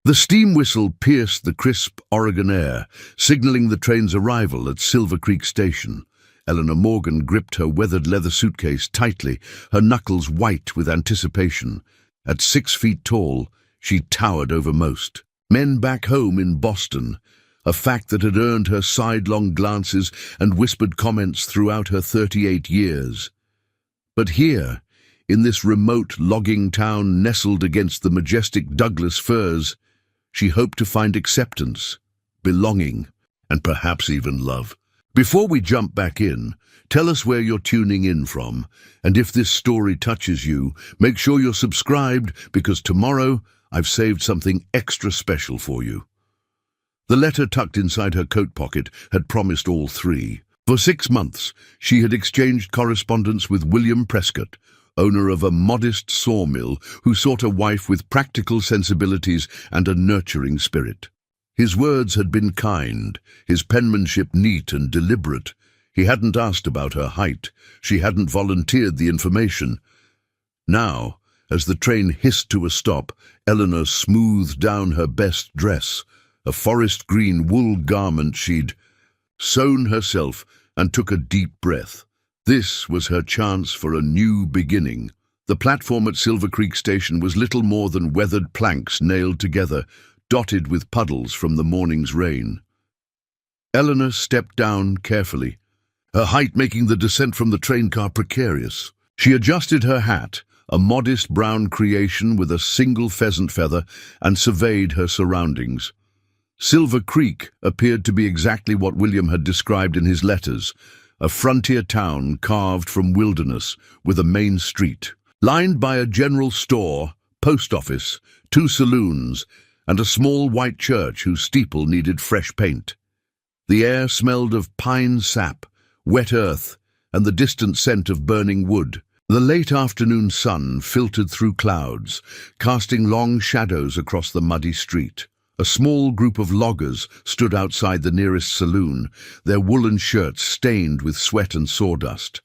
The steam whistle pierced the crisp Oregon air, signaling the train's arrival at Silver Creek Station. Eleanor Morgan gripped her weathered leather suitcase tightly, her knuckles white with anticipation. At 6 feet tall, she towered over most men back home in Boston, a fact that had earned her sidelong glances and whispered comments throughout her 38 years. But here, in this remote logging town nestled against the majestic Douglas firs, she hoped to find acceptance, belonging, and perhaps even love. Before we jump back in, tell us where you're tuning in from, and if this story touches you, make sure you're subscribed, because tomorrow I've saved something extra special for you. The letter tucked inside her coat pocket had promised all three. For 6 months, she had exchanged correspondence with William Prescott, owner of a modest sawmill who sought a wife with practical sensibilities and a nurturing spirit. His words had been kind, his penmanship neat and deliberate. He hadn't asked about her height. She hadn't volunteered the information. Now, as the train hissed to a stop, Eleanor smoothed down her best dress, a forest green wool garment she'd sewn herself, and took a deep breath. This was her chance for a new beginning. The platform at Silver Creek Station was little more than weathered planks nailed together, dotted with puddles from the morning's rain. Eleanor stepped down carefully, her height making the descent from the train car precarious. She adjusted her hat, a modest brown creation with a single pheasant feather, and surveyed her surroundings. Silver Creek appeared to be exactly what William had described in his letters, a frontier town carved from wilderness with a main street, lined by a general store, post office, 2 saloons, and a small white church whose steeple needed fresh paint. The air smelled of pine sap, wet earth, and the distant scent of burning wood. The late afternoon sun filtered through clouds, casting long shadows across the muddy street. A small group of loggers stood outside the nearest saloon, their woolen shirts stained with sweat and sawdust.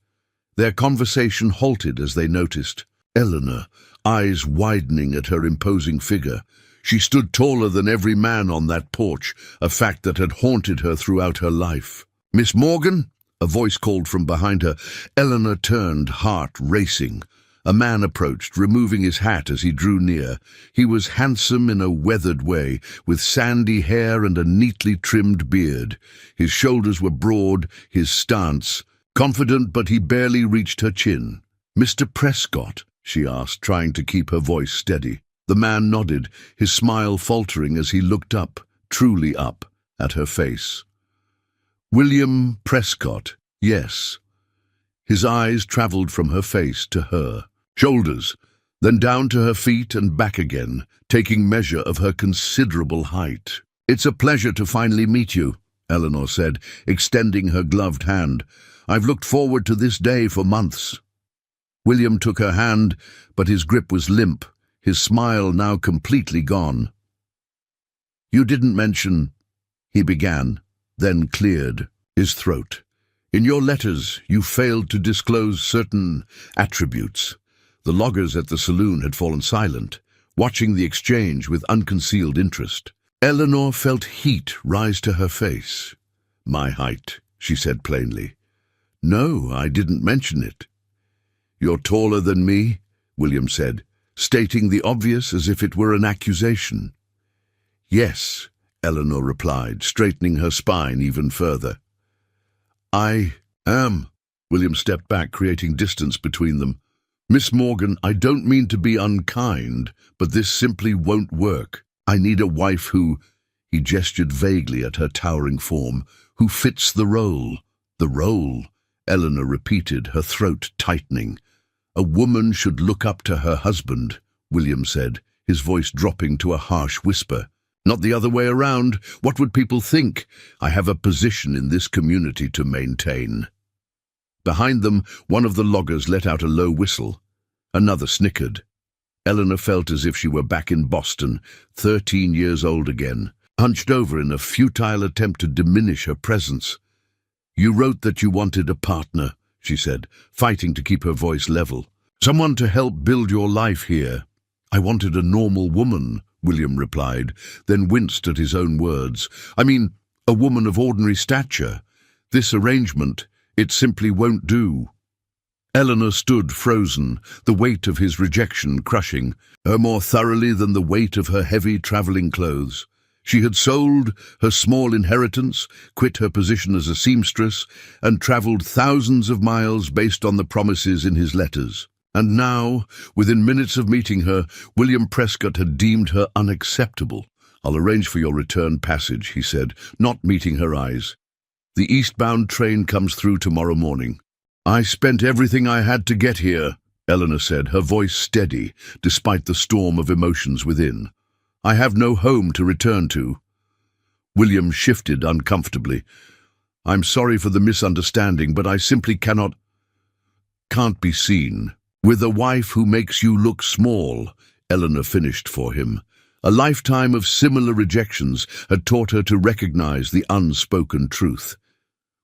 Their conversation halted as they noticed Eleanor, eyes widening at her imposing figure. She stood taller than every man on that porch, a fact that had haunted her throughout her life. "Miss Morgan?" a voice called from behind her. Eleanor turned, heart racing. A man approached, removing his hat as he drew near. He was handsome in a weathered way, with sandy hair and a neatly trimmed beard. His shoulders were broad, his stance confident, but he barely reached her chin. "Mr. Prescott?" she asked, trying to keep her voice steady. The man nodded, his smile faltering as he looked up, truly up, at her face. "William Prescott, yes." His eyes traveled from her face to her shoulders, then down to her feet and back again, taking measure of her considerable height. "It's a pleasure to finally meet you," Eleanor said, extending her gloved hand. "I've looked forward to this day for months." William took her hand, but his grip was limp, his smile now completely gone. "You didn't mention," he began, then cleared his throat. "In your letters, you failed to disclose certain attributes." The loggers at the saloon had fallen silent, watching the exchange with unconcealed interest. Eleanor felt heat rise to her face. "My height," she said plainly. "No, I didn't mention it." "You're taller than me," William said, stating the obvious as if it were an accusation. "Yes," Eleanor replied, straightening her spine even further. "I am." William stepped back, creating distance between them. "Miss Morgan, I don't mean to be unkind, but this simply won't work. I need a wife who," he gestured vaguely at her towering form, "who fits the role." "The role," Eleanor repeated, her throat tightening. "A woman should look up to her husband," William said, his voice dropping to a harsh whisper. "Not the other way around. What would people think? I have a position in this community to maintain." Behind them, one of the loggers let out a low whistle. Another snickered. Eleanor felt as if she were back in Boston, 13 years old again, hunched over in a futile attempt to diminish her presence. "You wrote that you wanted a partner," she said, fighting to keep her voice level. "Someone to help build your life here." "I wanted a normal woman," William replied, then winced at his own words. I mean, a woman of ordinary stature. This arrangement, it simply won't do. Eleanor stood frozen, the weight of his rejection crushing her more thoroughly than the weight of her heavy travelling clothes. She had sold her small inheritance, quit her position as a seamstress, and travelled thousands of miles based on the promises in his letters. And now, within minutes of meeting her, William Prescott had deemed her unacceptable. I'll arrange for your return passage, he said, not meeting her eyes. The eastbound train comes through tomorrow morning. I spent everything I had to get here, Eleanor said, her voice steady, despite the storm of emotions within. I have no home to return to. William shifted uncomfortably. I'm sorry for the misunderstanding, but I simply can't be seen. With a wife who makes you look small, Eleanor finished for him. A lifetime of similar rejections had taught her to recognize the unspoken truth.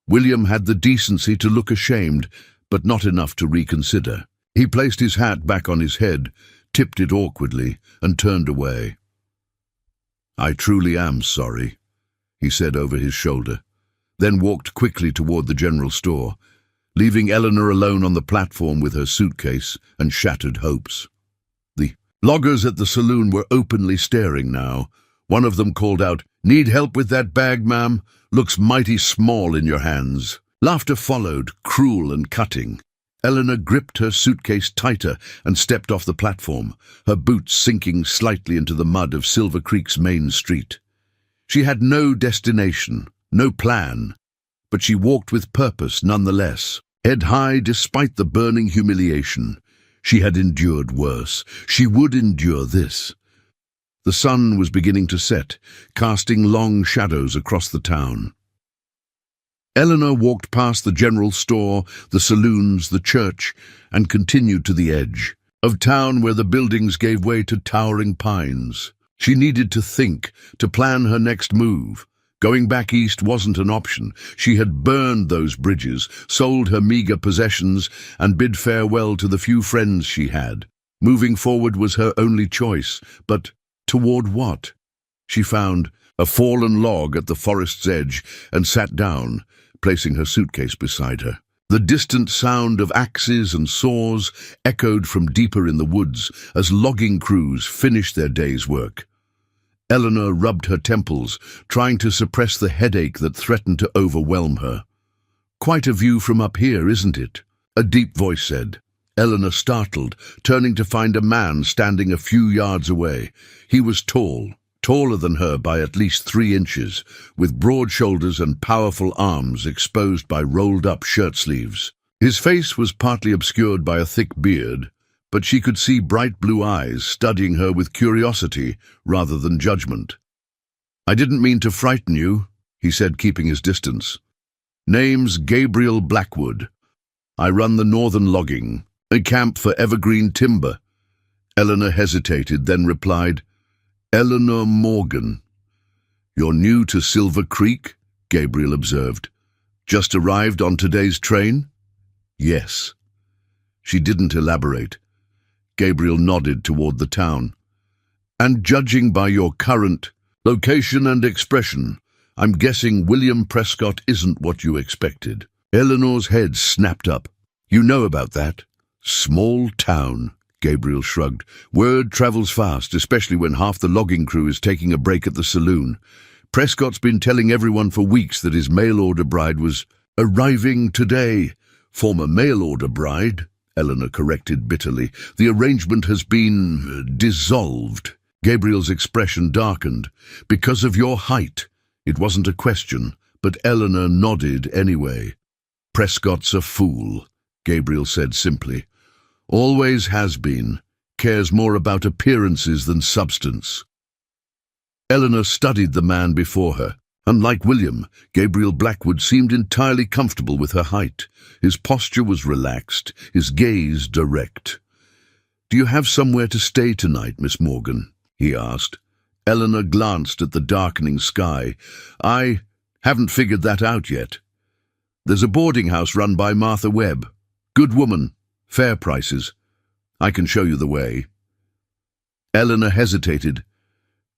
William had the decency to look ashamed, but not enough to reconsider. He placed his hat back on his head, tipped it awkwardly, and turned away. I truly am sorry, he said over his shoulder, then walked quickly toward the general store, leaving Eleanor alone on the platform with her suitcase and shattered hopes. The loggers at the saloon were openly staring now. One of them called out, "Need help with that bag, ma'am? Looks mighty small in your hands." Laughter followed, cruel and cutting. Eleanor gripped her suitcase tighter and stepped off the platform, her boots sinking slightly into the mud of Silver Creek's main street. She had no destination, no plan, but she walked with purpose nonetheless. Head high despite the burning humiliation. She had endured worse. She would endure this. The sun was beginning to set, casting long shadows across the town. Eleanor walked past the general store, the saloons, the church, and continued to the edge of town where the buildings gave way to towering pines. She needed to think, to plan her next move. Going back east wasn't an option. She had burned those bridges, sold her meager possessions, and bid farewell to the few friends she had. Moving forward was her only choice, but toward what? She found a fallen log at the forest's edge and sat down, placing her suitcase beside her. The distant sound of axes and saws echoed from deeper in the woods as logging crews finished their day's work. Eleanor rubbed her temples, trying to suppress the headache that threatened to overwhelm her. "Quite a view from up here, isn't it?" a deep voice said. Eleanor startled, turning to find a man standing a few yards away. He was tall, taller than her by at least 3 inches, with broad shoulders and powerful arms exposed by rolled-up shirt sleeves. His face was partly obscured by a thick beard, but she could see bright blue eyes studying her with curiosity rather than judgment. "I didn't mean to frighten you," he said, keeping his distance. "Name's Gabriel Blackwood. I run the Northern Logging, a camp for evergreen timber." Eleanor hesitated, then replied, "Eleanor Morgan." "You're new to Silver Creek?" Gabriel observed. "Just arrived on today's train?" "Yes." She didn't elaborate. Gabriel nodded toward the town. "And judging by your current location and expression, I'm guessing William Prescott isn't what you expected." Eleanor's head snapped up. "You know about that?" "Small town," Gabriel shrugged. "Word travels fast, especially when half the logging crew is taking a break at the saloon. Prescott's been telling everyone for weeks that his mail-order bride was arriving today." "Former mail-order bride," Eleanor corrected bitterly. "The arrangement has been dissolved." Gabriel's expression darkened. "Because of your height." It wasn't a question, but Eleanor nodded anyway. "Prescott's a fool," Gabriel said simply. "Always has been. Cares more about appearances than substance." Eleanor studied the man before her. Unlike William, Gabriel Blackwood seemed entirely comfortable with her height. His posture was relaxed, his gaze direct. "Do you have somewhere to stay tonight, Miss Morgan?" he asked. Eleanor glanced at the darkening sky. "I haven't figured that out yet. There's a boarding house run by Martha Webb. Good woman, fair prices. I can show you the way." Eleanor hesitated.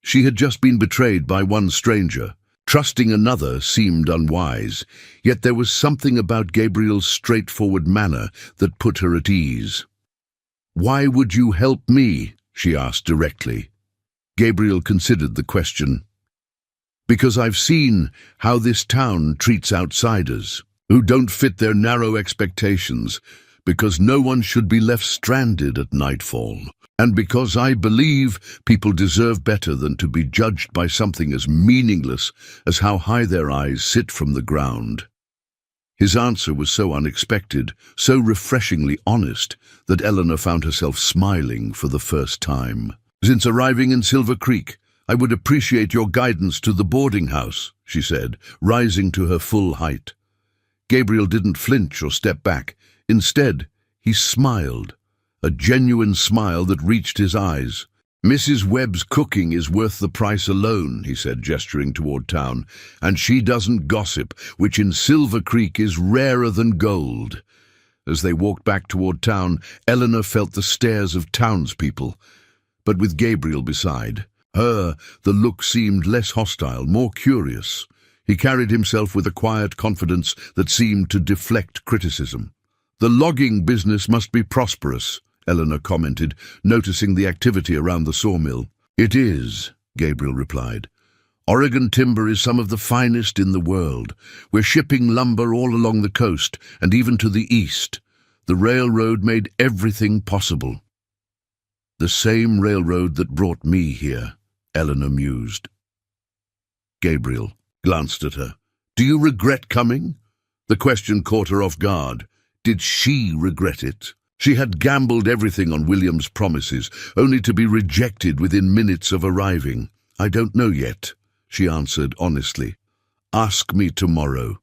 She had just been betrayed by one stranger. Trusting another seemed unwise, yet there was something about Gabriel's straightforward manner that put her at ease. "Why would you help me?" she asked directly. Gabriel considered the question. "Because I've seen how this town treats outsiders, who don't fit their narrow expectations, because no one should be left stranded at nightfall, and because I believe people deserve better than to be judged by something as meaningless as how high their eyes sit from the ground." His answer was so unexpected, so refreshingly honest, that Eleanor found herself smiling for the first time. "Since arriving in Silver Creek, I would appreciate your guidance to the boarding house," she said, rising to her full height. Gabriel didn't flinch or step back. Instead, he smiled, a genuine smile that reached his eyes. "Mrs. Webb's cooking is worth the price alone," he said, gesturing toward town, "and she doesn't gossip, which in Silver Creek is rarer than gold." As they walked back toward town, Eleanor felt the stares of townspeople, but with Gabriel beside her, the look seemed less hostile, more curious. He carried himself with a quiet confidence that seemed to deflect criticism. "The logging business must be prosperous," Eleanor commented, noticing the activity around the sawmill. "It is," Gabriel replied. "Oregon timber is some of the finest in the world. We're shipping lumber all along the coast and even to the east. The railroad made everything possible." "The same railroad that brought me here," Eleanor mused. Gabriel glanced at her. "Do you regret coming?" The question caught her off guard. Did she regret it? She had gambled everything on William's promises, only to be rejected within minutes of arriving. "I don't know yet," she answered honestly. "Ask me tomorrow."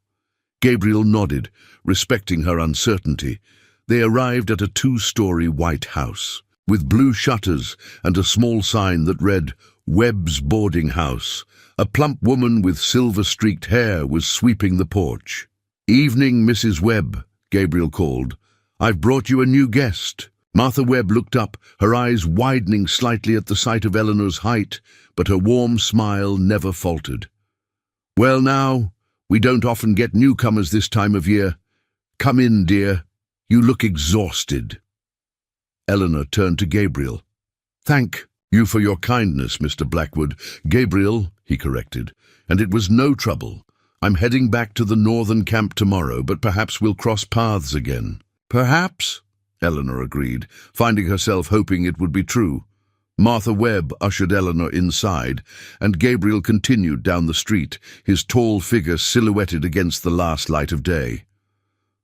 Gabriel nodded, respecting her uncertainty. They arrived at a 2-story white house, with blue shutters and a small sign that read, "Webb's Boarding House." A plump woman with silver-streaked hair was sweeping the porch. "Evening, Mrs. Webb," Gabriel called. "I've brought you a new guest." Martha Webb looked up, her eyes widening slightly at the sight of Eleanor's height, but her warm smile never faltered. "Well now, we don't often get newcomers this time of year. Come in, dear. You look exhausted." Eleanor turned to Gabriel. "Thank you for your kindness, Mr. Blackwood." "Gabriel," he corrected, "and it was no trouble. I'm heading back to the northern camp tomorrow, but perhaps we'll cross paths again." "Perhaps," Eleanor agreed, finding herself hoping it would be true. Martha Webb ushered Eleanor inside, and Gabriel continued down the street, his tall figure silhouetted against the last light of day.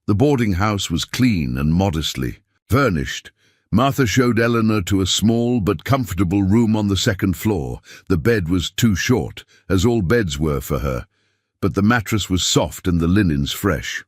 The boarding house was clean and modestly furnished. Martha showed Eleanor to a small but comfortable room on the second floor. The bed was too short, as all beds were for her, but the mattress was soft and the linens fresh.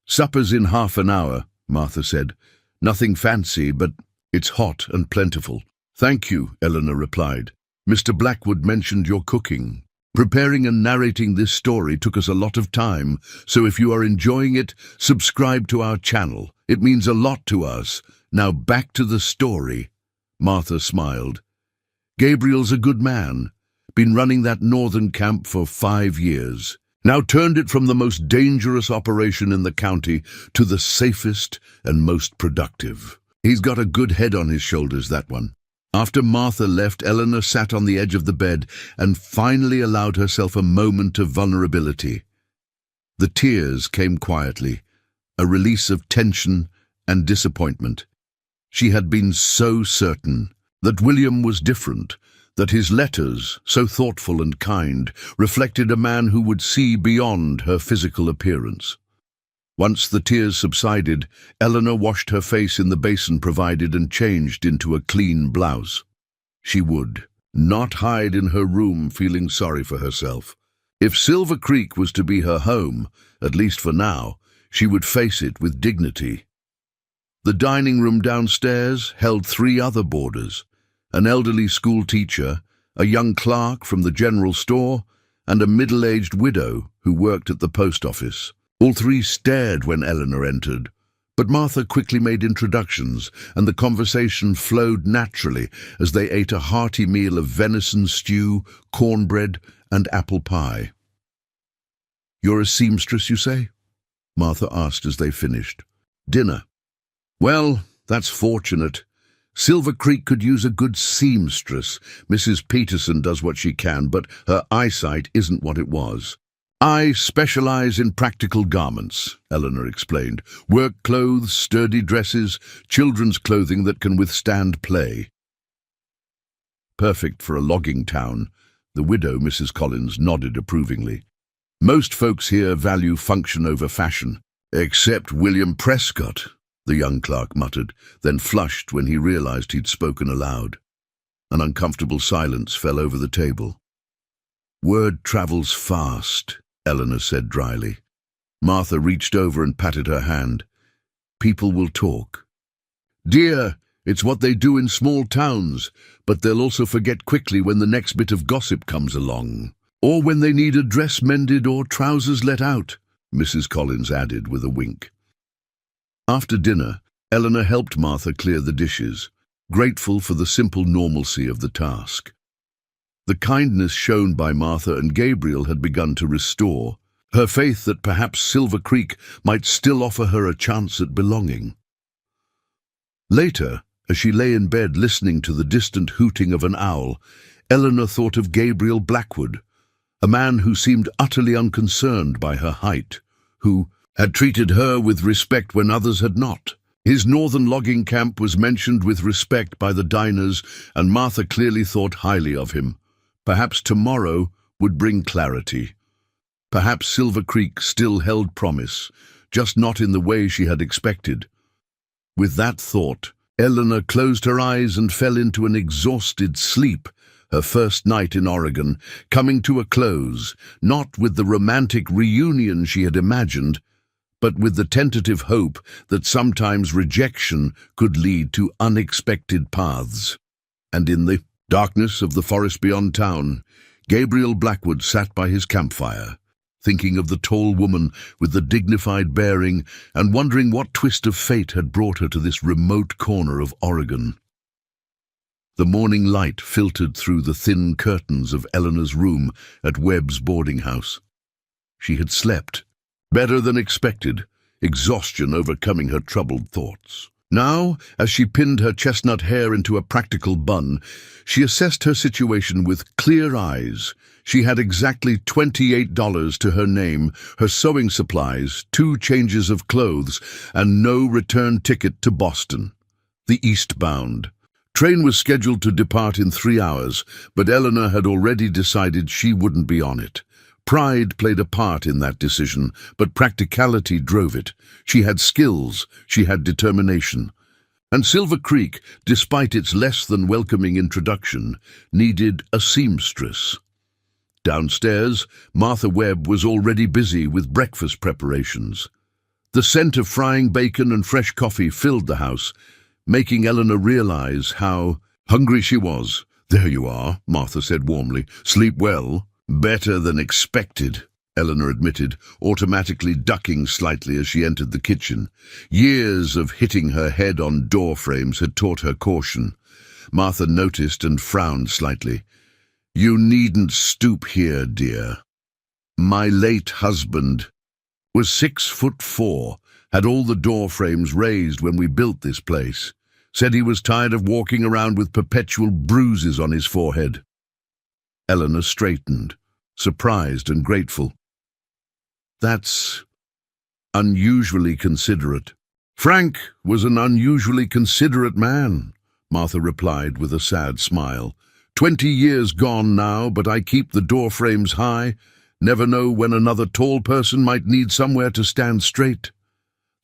"Supper's in half an hour," Martha said. "Nothing fancy, but it's hot and plentiful." "Thank you," Eleanor replied. "Mr. Blackwood mentioned your cooking. Preparing and narrating this story took us a lot of time, so if you are enjoying it, subscribe to our channel. It means a lot to us. Now back to the story." Martha smiled. "Gabriel's a good man. Been running that northern camp for 5 years. Now turned it from the most dangerous operation in the county to the safest and most productive. He's got a good head on his shoulders, that one." After Martha left, Eleanor sat on the edge of the bed and finally allowed herself a moment of vulnerability. The tears came quietly, a release of tension and disappointment. She had been so certain that William was different, that his letters, so thoughtful and kind, reflected a man who would see beyond her physical appearance. Once the tears subsided, Eleanor washed her face in the basin provided and changed into a clean blouse. She would not hide in her room feeling sorry for herself. If Silver Creek was to be her home, at least for now, she would face it with dignity. The dining room downstairs held 3 other boarders, an elderly school teacher, a young clerk from the general store, and a middle-aged widow who worked at the post office. All 3 stared when Eleanor entered, But Martha quickly made introductions, and the conversation flowed naturally as they ate a hearty meal of venison stew, cornbread, and apple pie. "You're a seamstress, you say?" Martha asked as they finished. "Dinner. Well, that's fortunate. Silver Creek could use a good seamstress. Mrs. Peterson does what she can, but her eyesight isn't what it was." "I specialize in practical garments," Eleanor explained. "Work clothes, sturdy dresses, children's clothing that can withstand play." "Perfect for a logging town." The widow, Mrs. Collins, nodded approvingly. "Most folks here value function over fashion." "Except William Prescott," the young clerk muttered, then flushed when he realized he'd spoken aloud. An uncomfortable silence fell over the table. "Word travels fast," Eleanor said dryly. Martha reached over and patted her hand. "People will talk." "Dear, it's what they do in small towns, but they'll also forget quickly when the next bit of gossip comes along. Or when they need a dress mended or trousers let out," Mrs. Collins added with a wink. After dinner, Eleanor helped Martha clear the dishes, grateful for the simple normalcy of the task. The kindness shown by Martha and Gabriel had begun to restore her faith that perhaps Silver Creek might still offer her a chance at belonging. Later, as she lay in bed listening to the distant hooting of an owl, Eleanor thought of Gabriel Blackwood, a man who seemed utterly unconcerned by her height, who had treated her with respect when others had not. His northern logging camp was mentioned with respect by the diners, and Martha clearly thought highly of him. Perhaps tomorrow would bring clarity. Perhaps Silver Creek still held promise, just not in the way she had expected. With that thought, Eleanor closed her eyes and fell into an exhausted sleep, her first night in Oregon coming to a close, not with the romantic reunion she had imagined, but with the tentative hope that sometimes rejection could lead to unexpected paths. And in the darkness of the forest beyond town, Gabriel Blackwood sat by his campfire, thinking of the tall woman with the dignified bearing and wondering what twist of fate had brought her to this remote corner of Oregon. The morning light filtered through the thin curtains of Eleanor's room at Webb's boarding house. She had slept, better than expected, exhaustion overcoming her troubled thoughts. Now, as she pinned her chestnut hair into a practical bun, she assessed her situation with clear eyes. She had exactly $28 to her name, her sewing supplies, 2 changes of clothes, and no return ticket to Boston, the eastbound. Train was scheduled to depart in 3 hours, but Eleanor had already decided she wouldn't be on it. Pride played a part in that decision, but practicality drove it. She had skills, she had determination. And Silver Creek, despite its less than welcoming introduction, needed a seamstress. Downstairs, Martha Webb was already busy with breakfast preparations. The scent of frying bacon and fresh coffee filled the house, making Eleanor realize how hungry she was. "There you are," Martha said warmly. "Sleep well?" "Better than expected," Eleanor admitted, automatically ducking slightly as she entered the kitchen. Years of hitting her head on door frames had taught her caution. Martha noticed and frowned slightly. "You needn't stoop here, dear. My late husband was 6'4", had all the door frames raised when we built this place. Said he was tired of walking around with perpetual bruises on his forehead." Eleanor straightened, surprised and grateful. "That's unusually considerate." "Frank was an unusually considerate man," Martha replied with a sad smile. 20 years gone now, but I keep the door frames high. Never know when another tall person might need somewhere to stand straight."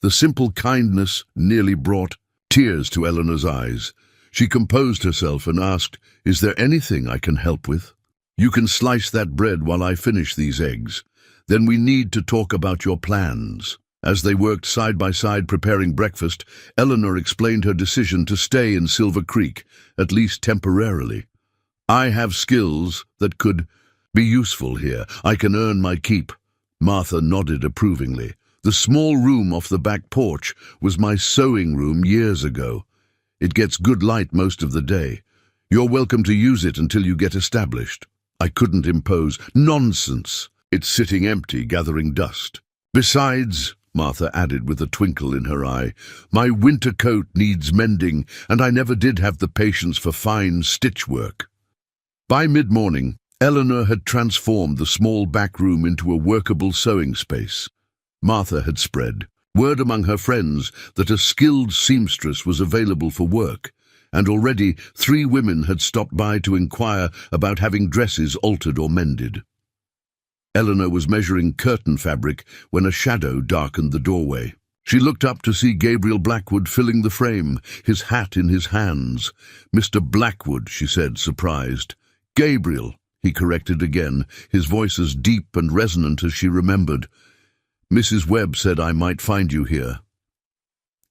The simple kindness nearly brought tears to Eleanor's eyes. She composed herself and asked, "Is there anything I can help with?" "You can slice that bread while I finish these eggs. Then we need to talk about your plans." As they worked side by side preparing breakfast, Eleanor explained her decision to stay in Silver Creek, at least temporarily. "I have skills that could be useful here. I can earn my keep." Martha nodded approvingly. The small room off the back porch was my sewing room years ago. It gets good light most of the day. You're welcome to use it until you get established. I couldn't impose. Nonsense. It's sitting empty, gathering dust. Besides, Martha added with a twinkle in her eye, my winter coat needs mending, and I never did have the patience for fine stitch work. By mid-morning, Eleanor had transformed the small back room into a workable sewing space. Martha had spread word among her friends that a skilled seamstress was available for work, and already 3 women had stopped by to inquire about having dresses altered or mended. Eleanor was measuring curtain fabric when a shadow darkened the doorway. She looked up to see Gabriel Blackwood filling the frame, his hat in his hands. "Mr. Blackwood," she said, surprised. "Gabriel," he corrected again, his voice as deep and resonant as she remembered. "Mrs. Webb said I might find you here."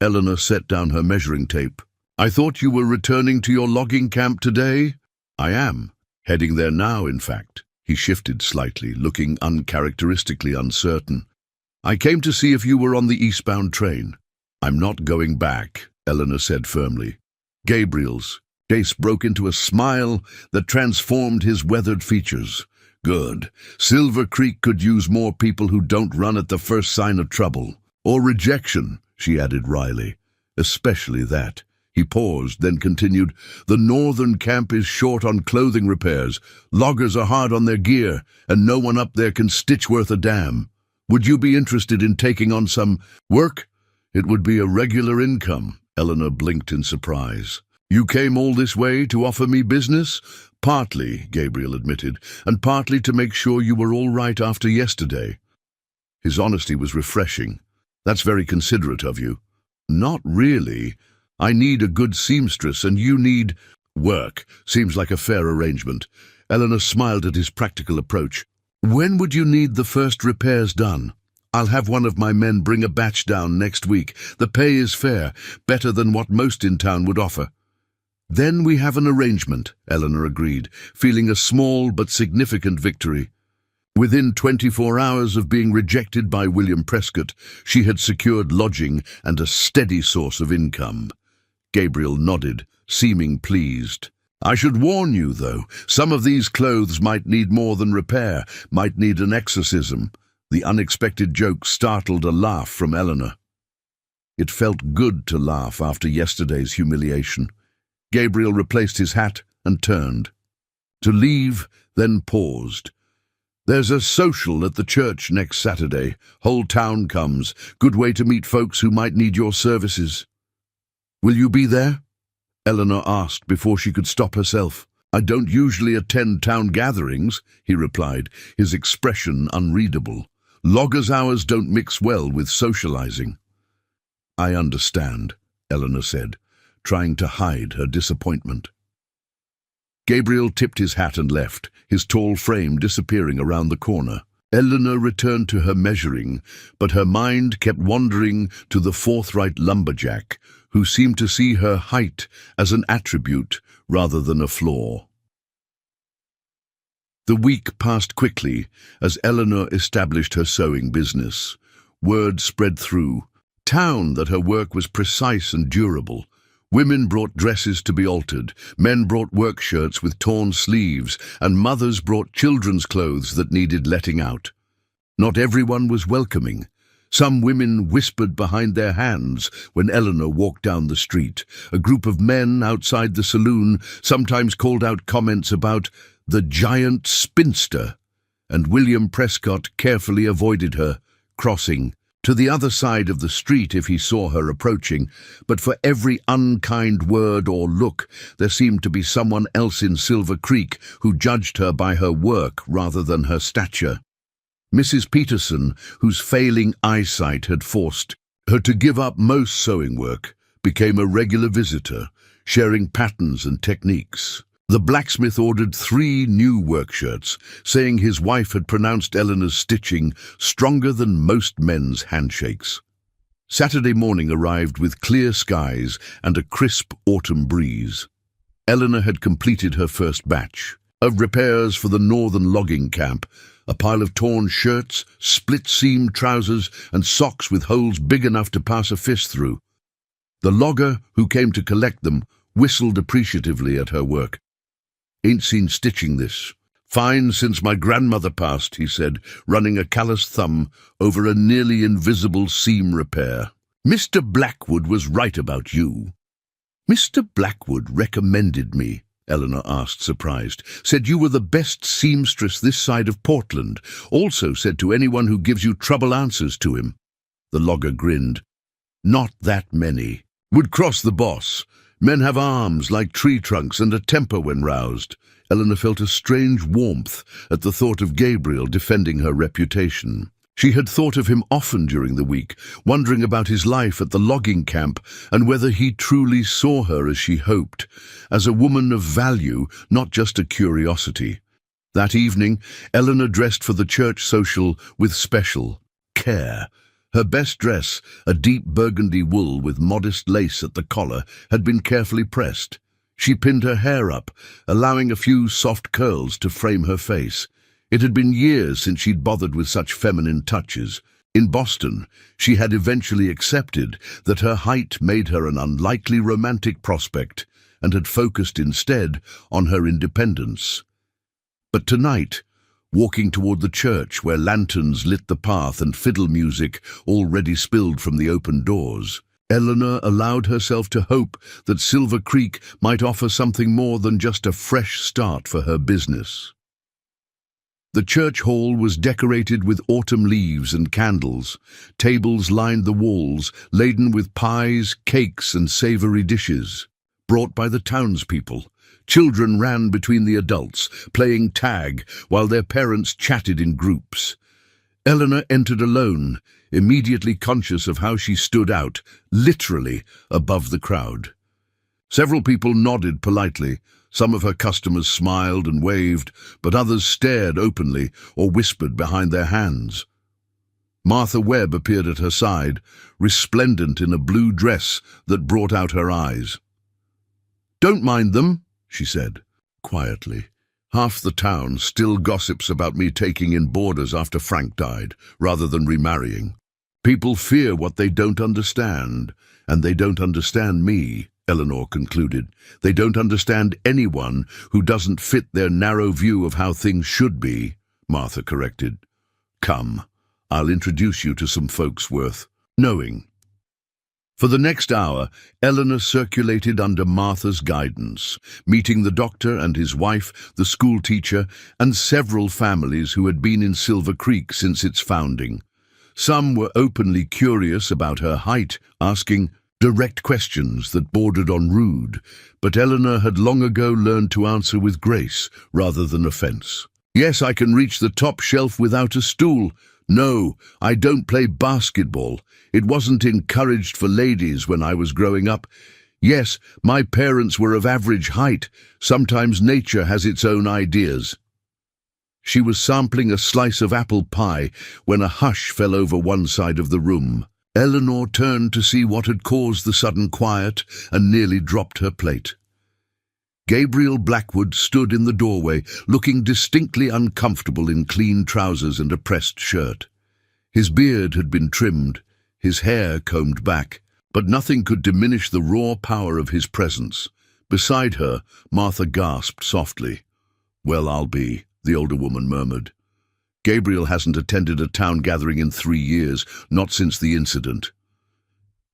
Eleanor set down her measuring tape. "I thought you were returning to your logging camp today?" "I am. Heading there now, in fact." He shifted slightly, looking uncharacteristically uncertain. "I came to see if you were on the eastbound train." "I'm not going back," Eleanor said firmly. "Gabriel's." Dace broke into a smile that transformed his weathered features. "Good. Silver Creek could use more people who don't run at the first sign of trouble. Or rejection," she added wryly. "Especially that." He paused, then continued, "The northern camp is short on clothing repairs. Loggers are hard on their gear, and no one up there can stitch worth a damn. Would you be interested in taking on some work?" "It would be a regular income." Eleanor blinked in surprise. "You came all this way to offer me business?" "Partly," Gabriel admitted, "and partly to make sure you were all right after yesterday." His honesty was refreshing. "That's very considerate of you." "Not really. I need a good seamstress, and you need work. Seems like a fair arrangement." Eleanor smiled at his practical approach. "When would you need the first repairs done?" "I'll have one of my men bring a batch down next week. The pay is fair, better than what most in town would offer." "Then we have an arrangement," Eleanor agreed, feeling a small but significant victory. Within 24 hours of being rejected by William Prescott, she had secured lodging and a steady source of income. Gabriel nodded, seeming pleased. "I should warn you, though, some of these clothes might need more than repair, might need an exorcism." The unexpected joke startled a laugh from Eleanor. It felt good to laugh after yesterday's humiliation. Gabriel replaced his hat and turned. To leave, then paused. "There's a social at the church next Saturday. Whole town comes. Good way to meet folks who might need your services." "Will you be there?" Eleanor asked before she could stop herself. "I don't usually attend town gatherings," he replied, his expression unreadable. "Loggers' hours don't mix well with socializing." "I understand," Eleanor said, trying to hide her disappointment. Gabriel tipped his hat and left, his tall frame disappearing around the corner. Eleanor returned to her measuring, but her mind kept wandering to the forthright lumberjack, who seemed to see her height as an attribute rather than a flaw. The week passed quickly as Eleanor established her sewing business. Word spread through town that her work was precise and durable. Women brought dresses to be altered, men brought work shirts with torn sleeves, and mothers brought children's clothes that needed letting out. Not everyone was welcoming. Some women whispered behind their hands when Eleanor walked down the street. A group of men outside the saloon sometimes called out comments about the giant spinster, and William Prescott carefully avoided her, crossing to the other side of the street if he saw her approaching, but for every unkind word or look, there seemed to be someone else in Silver Creek who judged her by her work rather than her stature. Mrs. Peterson, whose failing eyesight had forced her to give up most sewing work, became a regular visitor, sharing patterns and techniques. The blacksmith ordered 3 new work shirts, saying his wife had pronounced Eleanor's stitching stronger than most men's handshakes. Saturday morning arrived with clear skies and a crisp autumn breeze. Eleanor had completed her first batch. of repairs for the northern logging camp, a pile of torn shirts, split-seam trousers, and socks with holes big enough to pass a fist through. The logger, who came to collect them, whistled appreciatively at her work. "Ain't seen stitching this. Fine since my grandmother passed," he said, running a calloused thumb over a nearly invisible seam repair. "Mr. Blackwood was right about you." "Mr. Blackwood recommended me," Eleanor asked, surprised. "Said you were the best seamstress this side of Portland. Also said to anyone who gives you trouble answers to him." The logger grinned. "Not that many. Would cross the boss. Men have arms like tree trunks and a temper when roused." Eleanor felt a strange warmth at the thought of Gabriel defending her reputation. She had thought of him often during the week, wondering about his life at the logging camp and whether he truly saw her as she hoped, as a woman of value, not just a curiosity. That evening, Eleanor dressed for the church social with special care. Her best dress, a deep burgundy wool with modest lace at the collar, had been carefully pressed. She pinned her hair up, allowing a few soft curls to frame her face. It had been years since she'd bothered with such feminine touches. In Boston, she had eventually accepted that her height made her an unlikely romantic prospect and had focused instead on her independence. But tonight, walking toward the church where lanterns lit the path and fiddle music already spilled from the open doors, Eleanor allowed herself to hope that Silver Creek might offer something more than just a fresh start for her business. The church hall was decorated with autumn leaves and candles. Tables lined the walls, laden with pies, cakes, and savory dishes, brought by the townspeople. Children ran between the adults, playing tag, while their parents chatted in groups. Eleanor entered alone, immediately conscious of how she stood out, literally above the crowd. Several people nodded politely. Some of her customers smiled and waved, but others stared openly or whispered behind their hands. Martha Webb appeared at her side, resplendent in a blue dress that brought out her eyes. "Don't mind them," she said, quietly. "Half the town still gossips about me taking in boarders after Frank died, rather than remarrying. People fear what they don't understand, and they don't understand me," Eleanor concluded. "They don't understand anyone who doesn't fit their narrow view of how things should be," Martha corrected. "Come, I'll introduce you to some folks worth knowing." For the next hour, Eleanor circulated under Martha's guidance, meeting the doctor and his wife, the school teacher, and several families who had been in Silver Creek since its founding. Some were openly curious about her height, asking direct questions that bordered on rude, but Eleanor had long ago learned to answer with grace rather than offense. "Yes, I can reach the top shelf without a stool. No, I don't play basketball. It wasn't encouraged for ladies when I was growing up. Yes, my parents were of average height. Sometimes nature has its own ideas." She was sampling a slice of apple pie when a hush fell over one side of the room. Eleanor turned to see what had caused the sudden quiet and nearly dropped her plate. Gabriel Blackwood stood in the doorway, looking distinctly uncomfortable in clean trousers and a pressed shirt. His beard had been trimmed, his hair combed back, but nothing could diminish the raw power of his presence. Beside her, Martha gasped softly. "Well, I'll be," the older woman murmured. "Gabriel hasn't attended a town gathering in 3 years, not since the incident."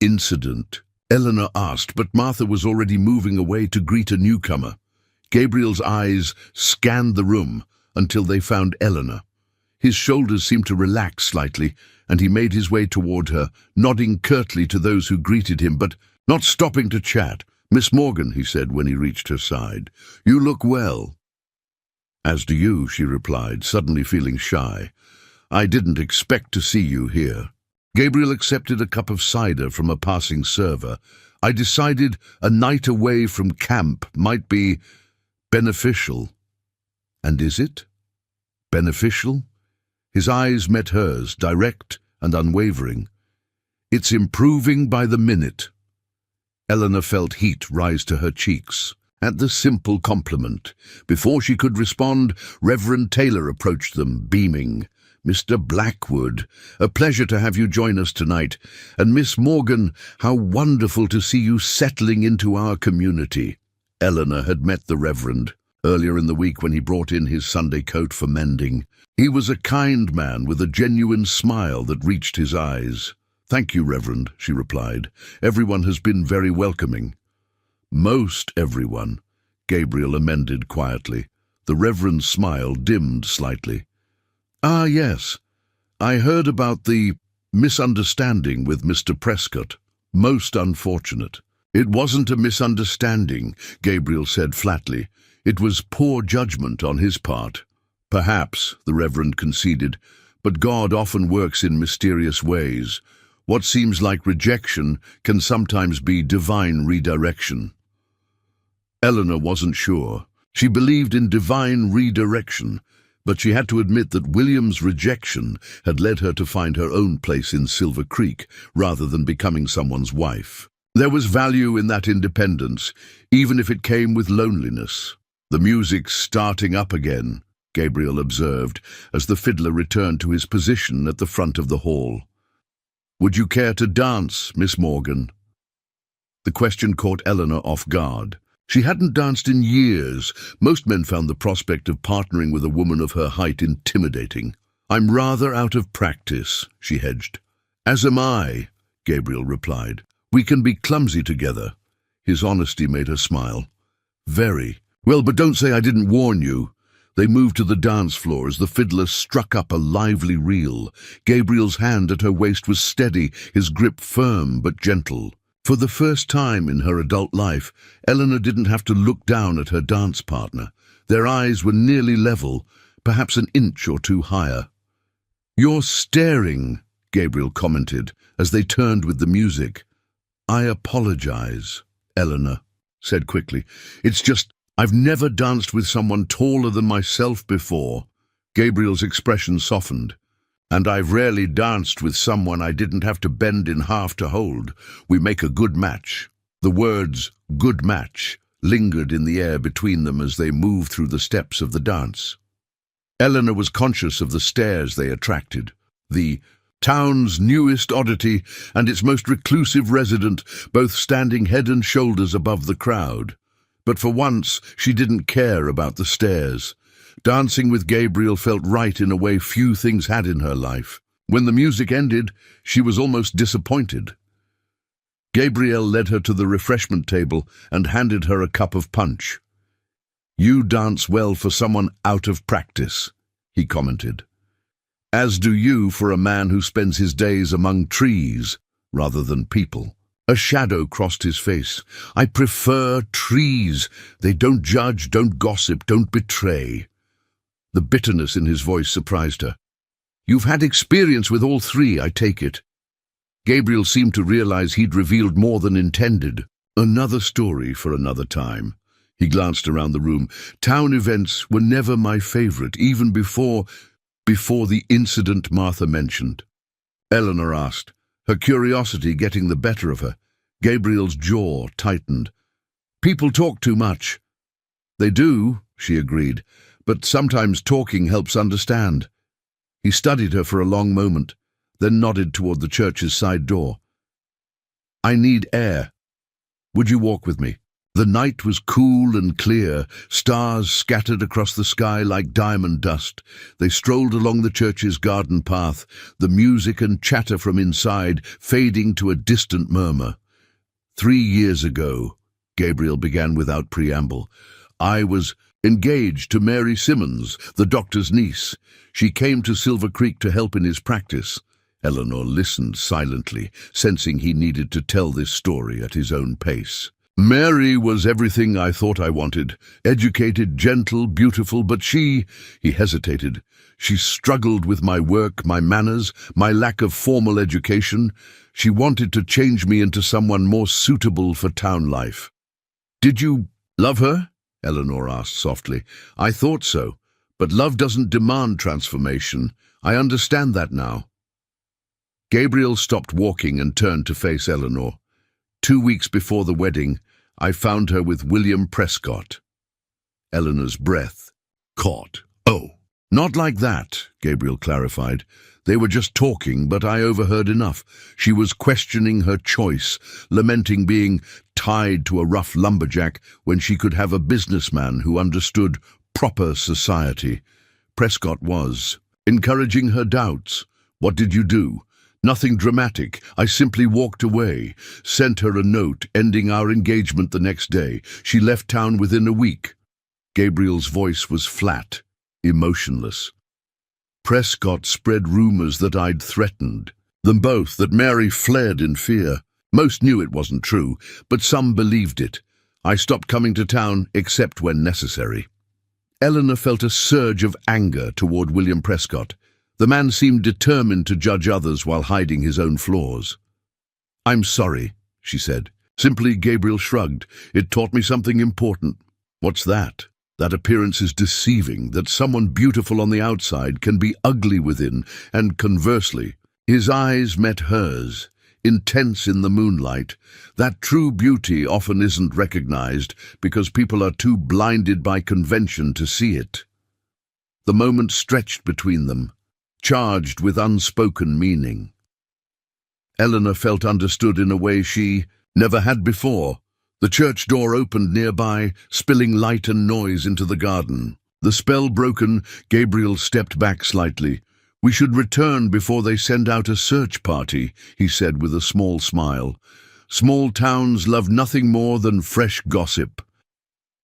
"Incident?" Eleanor asked, but Martha was already moving away to greet a newcomer. Gabriel's eyes scanned the room until they found Eleanor. His shoulders seemed to relax slightly, and he made his way toward her, nodding curtly to those who greeted him, but not stopping to chat. "Miss Morgan," he said when he reached her side, "you look well." "As do you," she replied, suddenly feeling shy. "I didn't expect to see you here." Gabriel accepted a cup of cider from a passing server. "I decided a night away from camp might be beneficial." "And is it? Beneficial?" His eyes met hers, direct and unwavering. "It's improving by the minute." Eleanor felt heat rise to her cheeks. at the simple compliment. Before she could respond, Reverend Taylor approached them, beaming. "Mr. Blackwood, a pleasure to have you join us tonight. And Miss Morgan, how wonderful to see you settling into our community." Eleanor had met the Reverend earlier in the week when he brought in his Sunday coat for mending. He was a kind man with a genuine smile that reached his eyes. "Thank you, Reverend," she replied. "Everyone has been very welcoming." "Most everyone," Gabriel amended quietly. The Reverend's smile dimmed slightly. "Ah, yes. I heard about the misunderstanding with Mr. Prescott. Most unfortunate." "It wasn't a misunderstanding," Gabriel said flatly. "It was poor judgment on his part." "Perhaps," the Reverend conceded, "but God often works in mysterious ways. What seems like rejection can sometimes be divine redirection." Eleanor wasn't sure. She believed in divine redirection, but she had to admit that William's rejection had led her to find her own place in Silver Creek rather than becoming someone's wife. There was value in that independence, even if it came with loneliness. "The music's starting up again," Gabriel observed, as the fiddler returned to his position at the front of the hall. "Would you care to dance, Miss Morgan?" The question caught Eleanor off guard. She hadn't danced in years. Most men found the prospect of partnering with a woman of her height intimidating. "I'm rather out of practice," she hedged. "As am I," Gabriel replied. "We can be clumsy together." His honesty made her smile. "Very. Well, but don't say I didn't warn you." They moved to the dance floor as the fiddler struck up a lively reel. Gabriel's hand at her waist was steady, his grip firm but gentle. For the first time in her adult life, Eleanor didn't have to look down at her dance partner. Their eyes were nearly level, perhaps an inch or two higher. "You're staring," Gabriel commented, as they turned with the music. "I apologize," Eleanor said quickly. "It's just, I've never danced with someone taller than myself before." Gabriel's expression softened. "And I've rarely danced with someone I didn't have to bend in half to hold. We make a good match." The words, "good match," lingered in the air between them as they moved through the steps of the dance. Eleanor was conscious of the stares they attracted. The town's newest oddity and its most reclusive resident, both standing head and shoulders above the crowd. But for once, she didn't care about the stares. Dancing with Gabriel felt right in a way few things had in her life. When the music ended, she was almost disappointed. Gabriel led her to the refreshment table and handed her a cup of punch. "You dance well for someone out of practice," he commented. "As do you for a man who spends his days among trees rather than people." A shadow crossed his face. "I prefer trees. They don't judge, don't gossip, don't betray." The bitterness in his voice surprised her. "You've had experience with all three, I take it." Gabriel seemed to realize he'd revealed more than intended. "Another story for another time." He glanced around the room. "Town events were never my favorite, even before the incident Martha mentioned." Eleanor asked, her curiosity getting the better of her. Gabriel's jaw tightened. "People talk too much." "They do," she agreed, "but sometimes talking helps understand." He studied her for a long moment, then nodded toward the church's side door. "I need air. Would you walk with me?" The night was cool and clear, stars scattered across the sky like diamond dust. They strolled along the church's garden path, the music and chatter from inside fading to a distant murmur. 3 years ago," Gabriel began without preamble, "I was engaged to Mary Simmons, the doctor's niece. She came to Silver Creek to help in his practice." Eleanor listened silently, sensing he needed to tell this story at his own pace. "Mary was everything I thought I wanted. Educated, gentle, beautiful, but he hesitated. She struggled with my work, my manners, my lack of formal education. She wanted to change me into someone more suitable for town life." "Did you love her?" Eleanor asked softly. "I thought so, but love doesn't demand transformation. I understand that now." Gabriel stopped walking and turned to face Eleanor. 2 weeks before the wedding, I found her with William Prescott. Eleanor's breath caught. Oh, not like that, Gabriel clarified. They were just talking, but I overheard enough. She was questioning her choice, lamenting being tied to a rough lumberjack when she could have a businessman who understood proper society. Prescott was encouraging her doubts. What did you do? Nothing dramatic. I simply walked away, sent her a note ending our engagement the next day. She left town within a week. Gabriel's voice was flat, emotionless. Prescott spread rumors that I'd threatened them both, that Mary fled in fear. Most knew it wasn't true, but some believed it. I stopped coming to town except when necessary. Eleanor felt a surge of anger toward William Prescott. The man seemed determined to judge others while hiding his own flaws. I'm sorry, she said. Simply, Gabriel shrugged. It taught me something important. What's that? That appearance is deceiving, that someone beautiful on the outside can be ugly within, and conversely. His eyes met hers, intense in the moonlight. That true beauty often isn't recognized because people are too blinded by convention to see it. The moment stretched between them, charged with unspoken meaning. Eleanor felt understood in a way she never had before. The church door opened nearby, spilling light and noise into the garden. The spell broken, Gabriel stepped back slightly. We should return before they send out a search party, he said with a small smile. Small towns love nothing more than fresh gossip.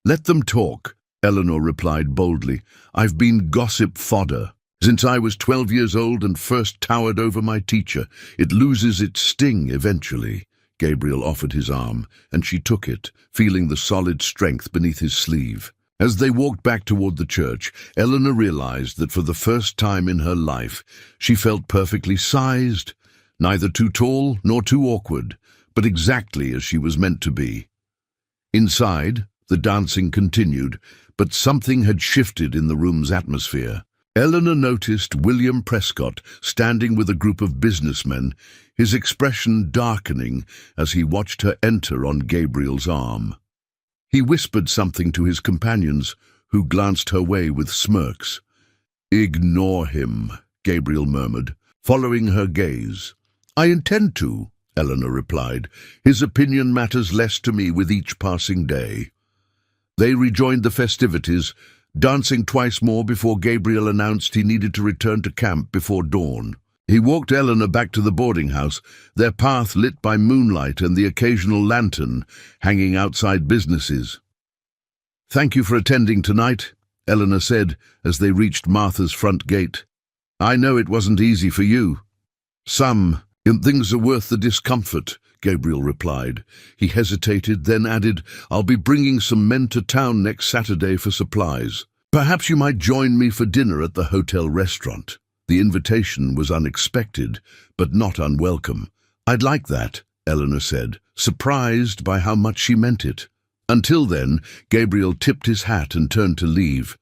Let them talk, Eleanor replied boldly. I've been gossip fodder. Since I was 12 years old and first towered over my teacher, it loses its sting eventually. Gabriel offered his arm, and she took it, feeling the solid strength beneath his sleeve. As they walked back toward the church, Eleanor realized that for the first time in her life, she felt perfectly sized, neither too tall nor too awkward, but exactly as she was meant to be. Inside, the dancing continued, but something had shifted in the room's atmosphere. Eleanor noticed William Prescott standing with a group of businessmen, his expression darkening as he watched her enter on Gabriel's arm. He whispered something to his companions, who glanced her way with smirks. Ignore him, Gabriel murmured, following her gaze. I intend to, Eleanor replied. His opinion matters less to me with each passing day. They rejoined the festivities, dancing twice more before Gabriel announced he needed to return to camp before dawn. He walked Eleanor back to the boarding house, their path lit by moonlight and the occasional lantern hanging outside businesses. Thank you for attending tonight, Eleanor said as they reached Martha's front gate. I know it wasn't easy for you. Some things are worth the discomfort, Gabriel replied. He hesitated, then added, I'll be bringing some men to town next Saturday for supplies. Perhaps you might join me for dinner at the hotel restaurant. The invitation was unexpected, but not unwelcome. I'd like that, Eleanor said, surprised by how much she meant it. Until then, Gabriel tipped his hat and turned to leave.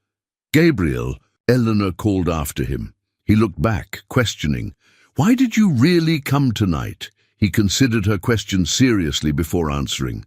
Gabriel, Eleanor called after him. He looked back, questioning. Why did you really come tonight? He considered her question seriously before answering.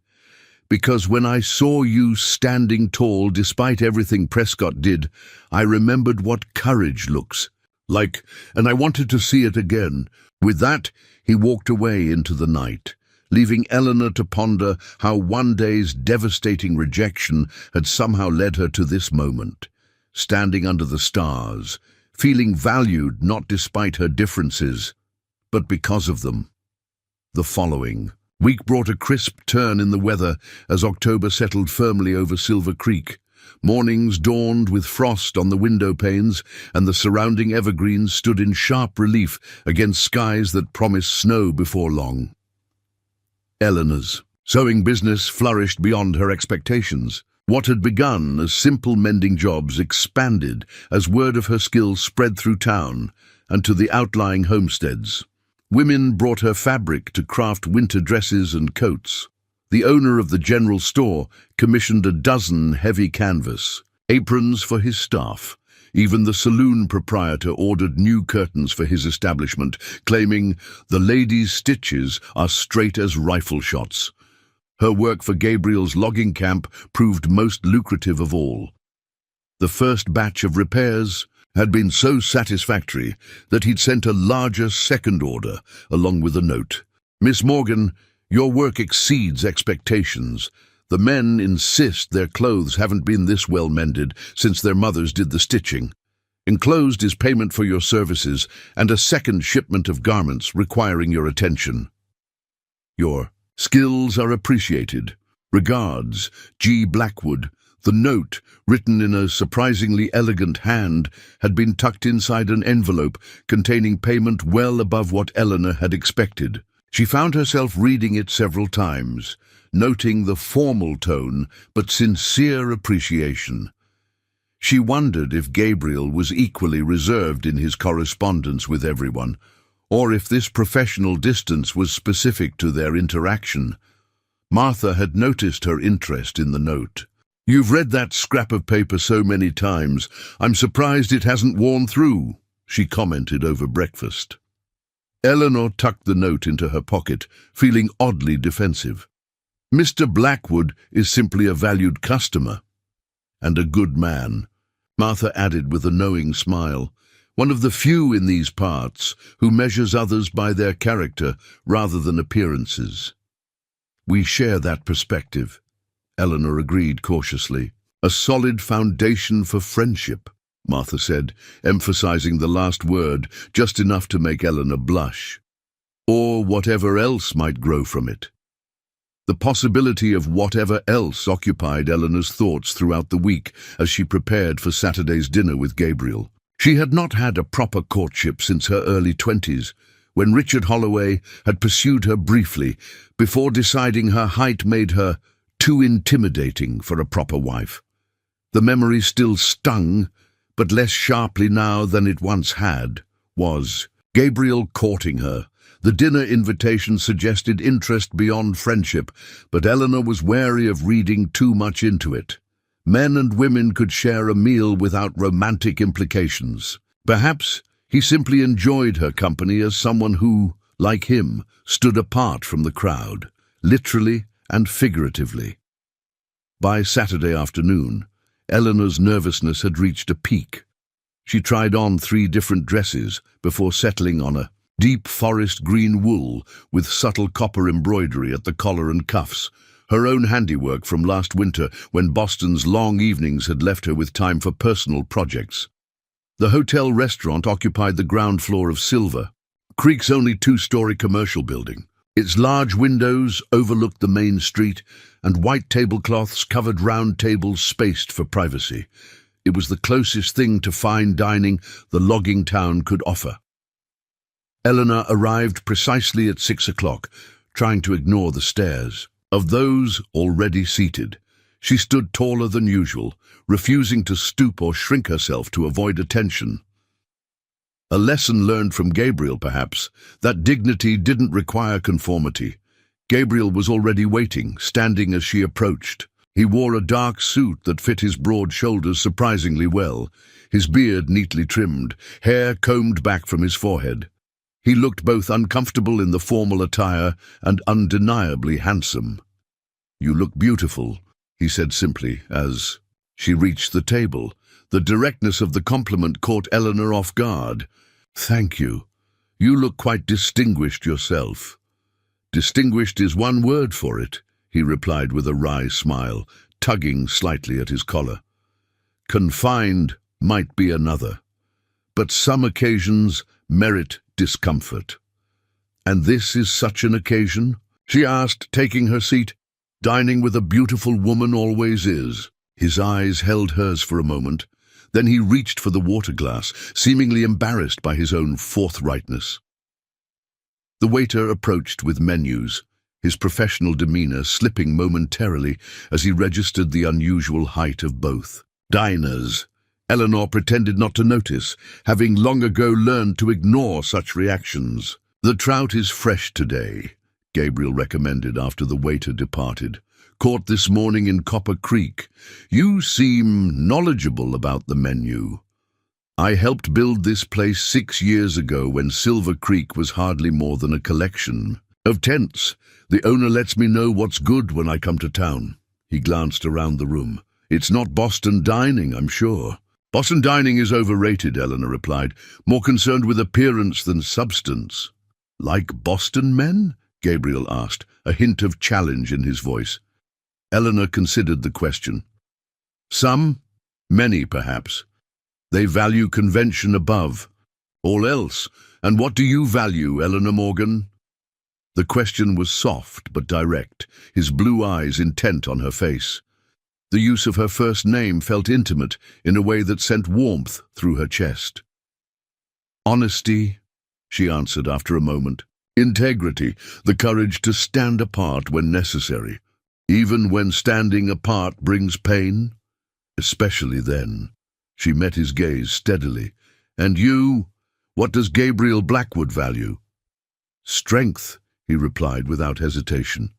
Because when I saw you standing tall despite everything Prescott did, I remembered what courage looks like, and I wanted to see it again. With that, he walked away into the night, leaving Eleanor to ponder how one day's devastating rejection had somehow led her to this moment, standing under the stars, feeling valued not despite her differences, but because of them. The following week brought a crisp turn in the weather as October settled firmly over Silver Creek. Mornings dawned with frost on the window panes, and the surrounding evergreens stood in sharp relief against skies that promised snow before long. Eleanor's sewing business flourished beyond her expectations. What had begun as simple mending jobs expanded as word of her skills spread through town and to the outlying homesteads. Women brought her fabric to craft winter dresses and coats. The owner of the general store commissioned a dozen heavy canvas aprons for his staff. Even the saloon proprietor ordered new curtains for his establishment, claiming the ladies' stitches are straight as rifle shots. Her work for Gabriel's logging camp proved most lucrative of all. The first batch of repairs had been so satisfactory that he'd sent a larger second order along with a note. "Miss Morgan, your work exceeds expectations. The men insist their clothes haven't been this well mended since their mothers did the stitching. Enclosed is payment for your services and a second shipment of garments requiring your attention. Your skills are appreciated. Regards, G. Blackwood." The note, written in a surprisingly elegant hand, had been tucked inside an envelope containing payment well above what Eleanor had expected. She found herself reading it several times, noting the formal tone but sincere appreciation. She wondered if Gabriel was equally reserved in his correspondence with everyone, or if this professional distance was specific to their interaction. Martha had noticed her interest in the note. "You've read that scrap of paper so many times, I'm surprised it hasn't worn through," she commented over breakfast. Eleanor tucked the note into her pocket, feeling oddly defensive. "Mr. Blackwood is simply a valued customer. And a good man," Martha added with a knowing smile. "One of the few in these parts who measures others by their character rather than appearances." "We share that perspective," Eleanor agreed cautiously. "A solid foundation for friendship," Martha said, emphasizing the last word just enough to make Eleanor blush. "Or whatever else might grow from it." The possibility of whatever else occupied Eleanor's thoughts throughout the week as she prepared for Saturday's dinner with Gabriel. She had not had a proper courtship since her early 20s, when Richard Holloway had pursued her briefly before deciding her height made her too intimidating for a proper wife. The memory still stung, but less sharply now than it once had, was Gabriel courting her. The dinner invitation suggested interest beyond friendship, but Eleanor was wary of reading too much into it. Men and women could share a meal without romantic implications. Perhaps he simply enjoyed her company as someone who, like him, stood apart from the crowd, literally and figuratively. By Saturday afternoon, Eleanor's nervousness had reached a peak. She tried on 3 different dresses before settling on a deep forest green wool with subtle copper embroidery at the collar and cuffs, her own handiwork from last winter when Boston's long evenings had left her with time for personal projects. The hotel restaurant occupied the ground floor of Silver, Creek's only 2-story commercial building. Its large windows overlooked the main street, and white tablecloths covered round tables spaced for privacy. It was the closest thing to fine dining the logging town could offer. Eleanor arrived precisely at 6 o'clock, trying to ignore the stares of those already seated. She stood taller than usual, refusing to stoop or shrink herself to avoid attention. A lesson learned from Gabriel, perhaps, that dignity didn't require conformity. Gabriel was already waiting, standing as she approached. He wore a dark suit that fit his broad shoulders surprisingly well, his beard neatly trimmed, hair combed back from his forehead. He looked both uncomfortable in the formal attire and undeniably handsome. "You look beautiful," he said simply as she reached the table. The directness of the compliment caught Eleanor off guard. "Thank you. You look quite distinguished yourself." "Distinguished is one word for it," he replied with a wry smile, tugging slightly at his collar. "Confined might be another, but some occasions merit discomfort." "And this is such an occasion?" she asked, taking her seat. "Dining with a beautiful woman always is." His eyes held hers for a moment. Then he reached for the water glass, seemingly embarrassed by his own forthrightness. The waiter approached with menus, his professional demeanor slipping momentarily as he registered the unusual height of both. Diners. Eleanor pretended not to notice, having long ago learned to ignore such reactions. "The trout is fresh today," Gabriel recommended after the waiter departed. "Caught this morning in Copper Creek. You seem knowledgeable about the menu." "I helped build this place 6 years ago when Silver Creek was hardly more than a collection," Of tents. The owner lets me know what's good when I come to town. He glanced around the room. It's not Boston dining, I'm sure. Boston dining is overrated, Eleanor replied, more concerned with appearance than substance. Like Boston men? Gabriel asked, a hint of challenge in his voice. Eleanor considered the question. Some, many perhaps. They value convention above all else. And what do you value, Eleanor Morgan? The question was soft but direct, his blue eyes intent on her face. The use of her first name felt intimate in a way that sent warmth through her chest. Honesty, she answered after a moment. Integrity, the courage to stand apart when necessary. Even when standing apart brings pain? Especially then. She met his gaze steadily. And you, what does Gabriel Blackwood value? Strength, he replied without hesitation.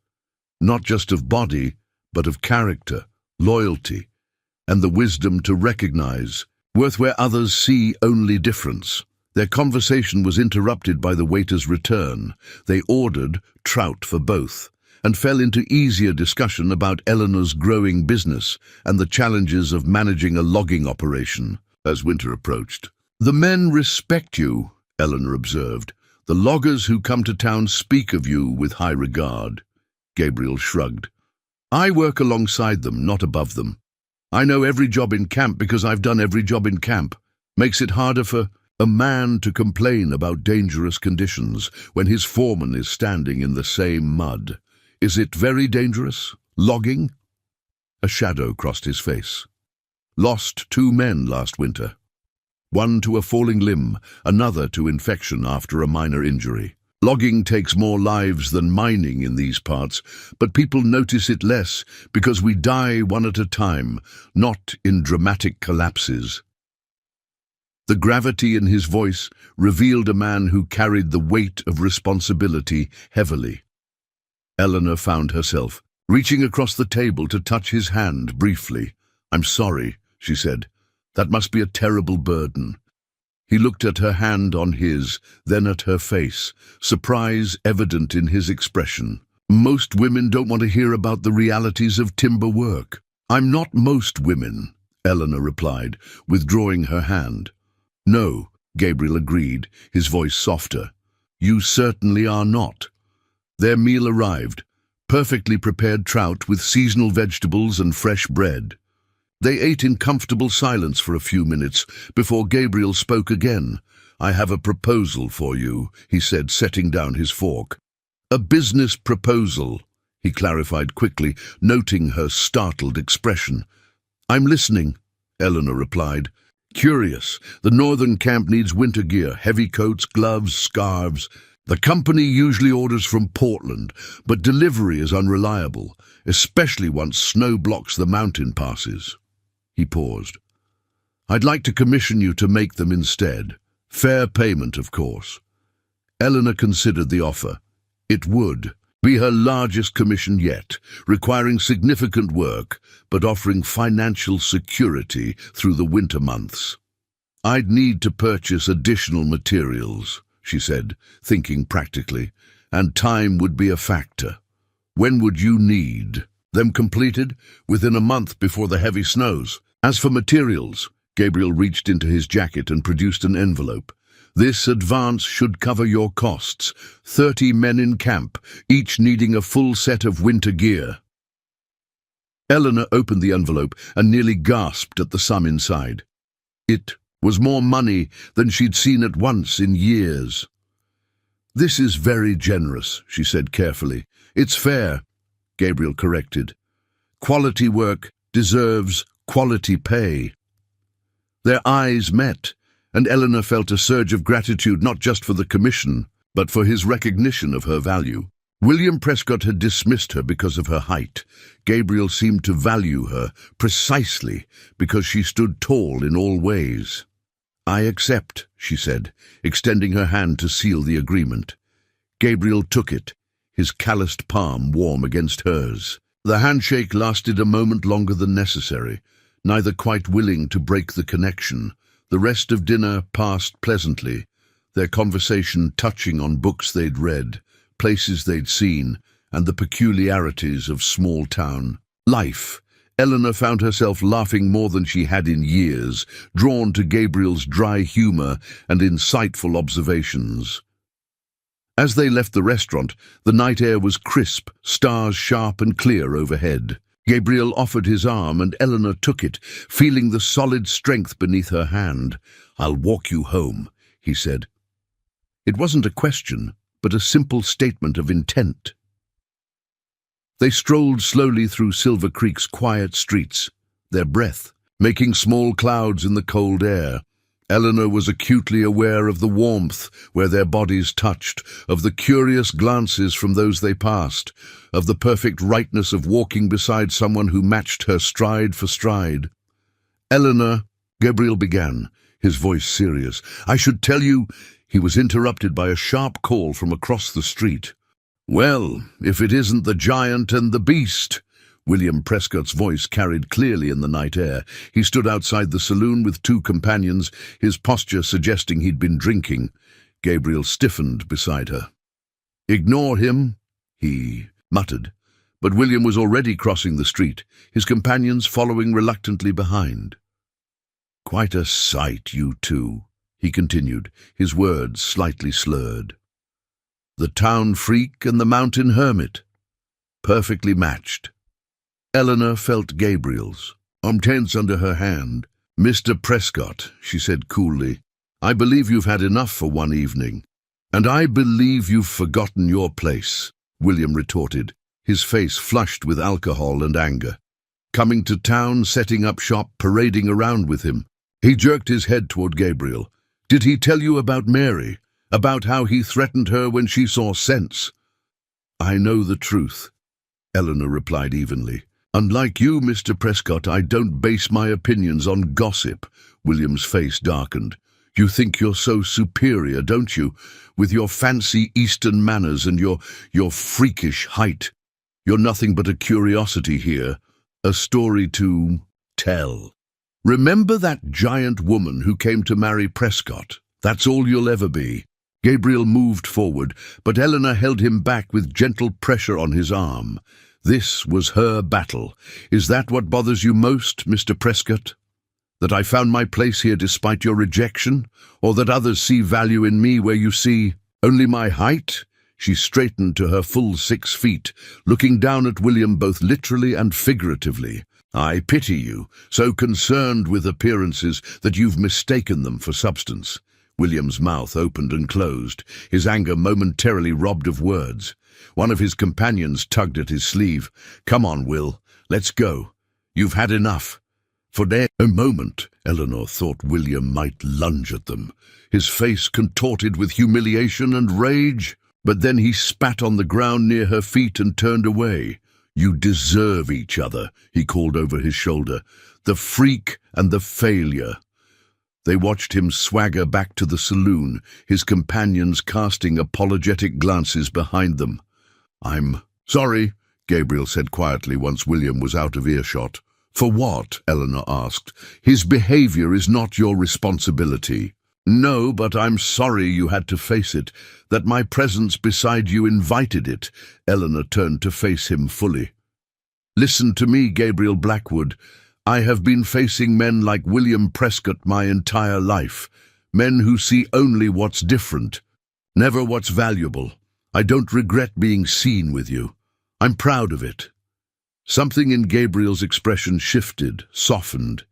Not just of body, but of character, loyalty, and the wisdom to recognize worth where others see only difference. Their conversation was interrupted by the waiter's return. They ordered trout for both, and fell into easier discussion about Eleanor's growing business and the challenges of managing a logging operation as winter approached. The men respect you, Eleanor observed. The loggers who come to town speak of you with high regard. Gabriel shrugged. I work alongside them, not above them. I know every job in camp because I've done every job in camp. Makes it harder for a man to complain about dangerous conditions when his foreman is standing in the same mud. Is it very dangerous? Logging? A shadow crossed his face. Lost 2 men last winter. One to a falling limb, another to infection after a minor injury. Logging takes more lives than mining in these parts, but people notice it less because we die one at a time, not in dramatic collapses. The gravity in his voice revealed a man who carried the weight of responsibility heavily. Eleanor found herself reaching across the table to touch his hand briefly. I'm sorry, she said. That must be a terrible burden. He looked at her hand on his, then at her face, surprise evident in his expression. Most women don't want to hear about the realities of timber work. I'm not most women, Eleanor replied, withdrawing her hand. No, Gabriel agreed, his voice softer. You certainly are not. Their meal arrived, perfectly prepared trout with seasonal vegetables and fresh bread. They ate in comfortable silence for a few minutes before Gabriel spoke again. I have a proposal for you, he said, setting down his fork. A business proposal, he clarified quickly, noting her startled expression. I'm listening, Eleanor replied. Curious, the northern camp needs winter gear, heavy coats, gloves, scarves. The company usually orders from Portland, but delivery is unreliable, especially once snow blocks the mountain passes. He paused. I'd like to commission you to make them instead. Fair payment, of course. Eleanor considered the offer. It would be her largest commission yet, requiring significant work, but offering financial security through the winter months. I'd need to purchase additional materials, she said, thinking practically, and time would be a factor. When would you need them completed? Within a month before the heavy snows. As for materials, Gabriel reached into his jacket and produced an envelope. This advance should cover your costs. 30 men in camp, each needing a full set of winter gear. Eleanor opened the envelope and nearly gasped at the sum inside. It was more money than she'd seen at once in years. This is very generous, she said carefully. It's fair, Gabriel corrected. Quality work deserves quality pay. Their eyes met, and Eleanor felt a surge of gratitude not just for the commission, but for his recognition of her value. William Prescott had dismissed her because of her height. Gabriel seemed to value her precisely because she stood tall in all ways. I accept, she said, extending her hand to seal the agreement. Gabriel took it, his calloused palm warm against hers. The handshake lasted a moment longer than necessary, neither quite willing to break the connection. The rest of dinner passed pleasantly, their conversation touching on books they'd read, places they'd seen, and the peculiarities of small-town life. Eleanor found herself laughing more than she had in years, drawn to Gabriel's dry humor and insightful observations. As they left the restaurant, the night air was crisp, stars sharp and clear overhead. Gabriel offered his arm and Eleanor took it, feeling the solid strength beneath her hand. "I'll walk you home," he said. It wasn't a question, but a simple statement of intent. They strolled slowly through Silver Creek's quiet streets, their breath making small clouds in the cold air. Eleanor was acutely aware of the warmth where their bodies touched, of the curious glances from those they passed, of the perfect rightness of walking beside someone who matched her stride for stride. "Eleanor," Gabriel began, his voice serious. "I should tell you—" He was interrupted by a sharp call from across the street. "Well, if it isn't the giant and the beast!" William Prescott's voice carried clearly in the night air. He stood outside the saloon with two companions, his posture suggesting he'd been drinking. Gabriel stiffened beside her. "Ignore him," he muttered, but William was already crossing the street, his companions following reluctantly behind. "Quite a sight, you two," he continued, his words slightly slurred. "The town freak and the mountain hermit. Perfectly matched." Eleanor felt Gabriel's arm tense under her hand. "Mr. Prescott," she said coolly, "I believe you've had enough for one evening." "And I believe you've forgotten your place," William retorted, his face flushed with alcohol and anger. "Coming to town, setting up shop, parading around with him." He jerked his head toward Gabriel. "Did he tell you about Mary? About how he threatened her when she saw sense?" "I know the truth," Eleanor replied evenly. "Unlike you, Mr. Prescott, I don't base my opinions on gossip." William's face darkened. "You think you're so superior, don't you? With your fancy Eastern manners and your freakish height. You're nothing but a curiosity here, a story to tell. Remember that giant woman who came to marry Prescott? That's all you'll ever be." Gabriel moved forward, but Eleanor held him back with gentle pressure on his arm. This was her battle. "Is that what bothers you most, Mr. Prescott? That I found my place here despite your rejection? Or that others see value in me where you see only my height?" She straightened to her full 6 feet, looking down at William both literally and figuratively. "I pity you, so concerned with appearances that you've mistaken them for substance." William's mouth opened and closed, his anger momentarily robbed of words. One of his companions tugged at his sleeve. "Come on, Will, let's go. You've had enough." For a moment, Eleanor thought William might lunge at them, his face contorted with humiliation and rage. But then he spat on the ground near her feet and turned away. "You deserve each other," he called over his shoulder. "The freak and the failure." They watched him swagger back to the saloon, his companions casting apologetic glances behind them. "I'm sorry," Gabriel said quietly once William was out of earshot. "For what?" Eleanor asked. "His behavior is not your responsibility." "No, but I'm sorry you had to face it, that my presence beside you invited it." Eleanor turned to face him fully. "Listen to me, Gabriel Blackwood. I have been facing men like William Prescott my entire life, men who see only what's different, never what's valuable. I don't regret being seen with you. I'm proud of it." Something in Gabriel's expression shifted, softened.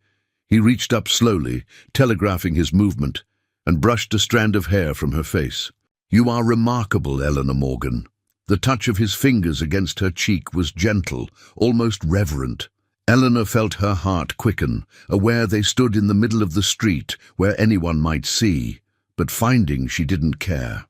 He reached up slowly, telegraphing his movement, and brushed a strand of hair from her face. "You are remarkable, Eleanor Morgan." The touch of his fingers against her cheek was gentle, almost reverent. Eleanor felt her heart quicken, aware they stood in the middle of the street where anyone might see, but finding she didn't care.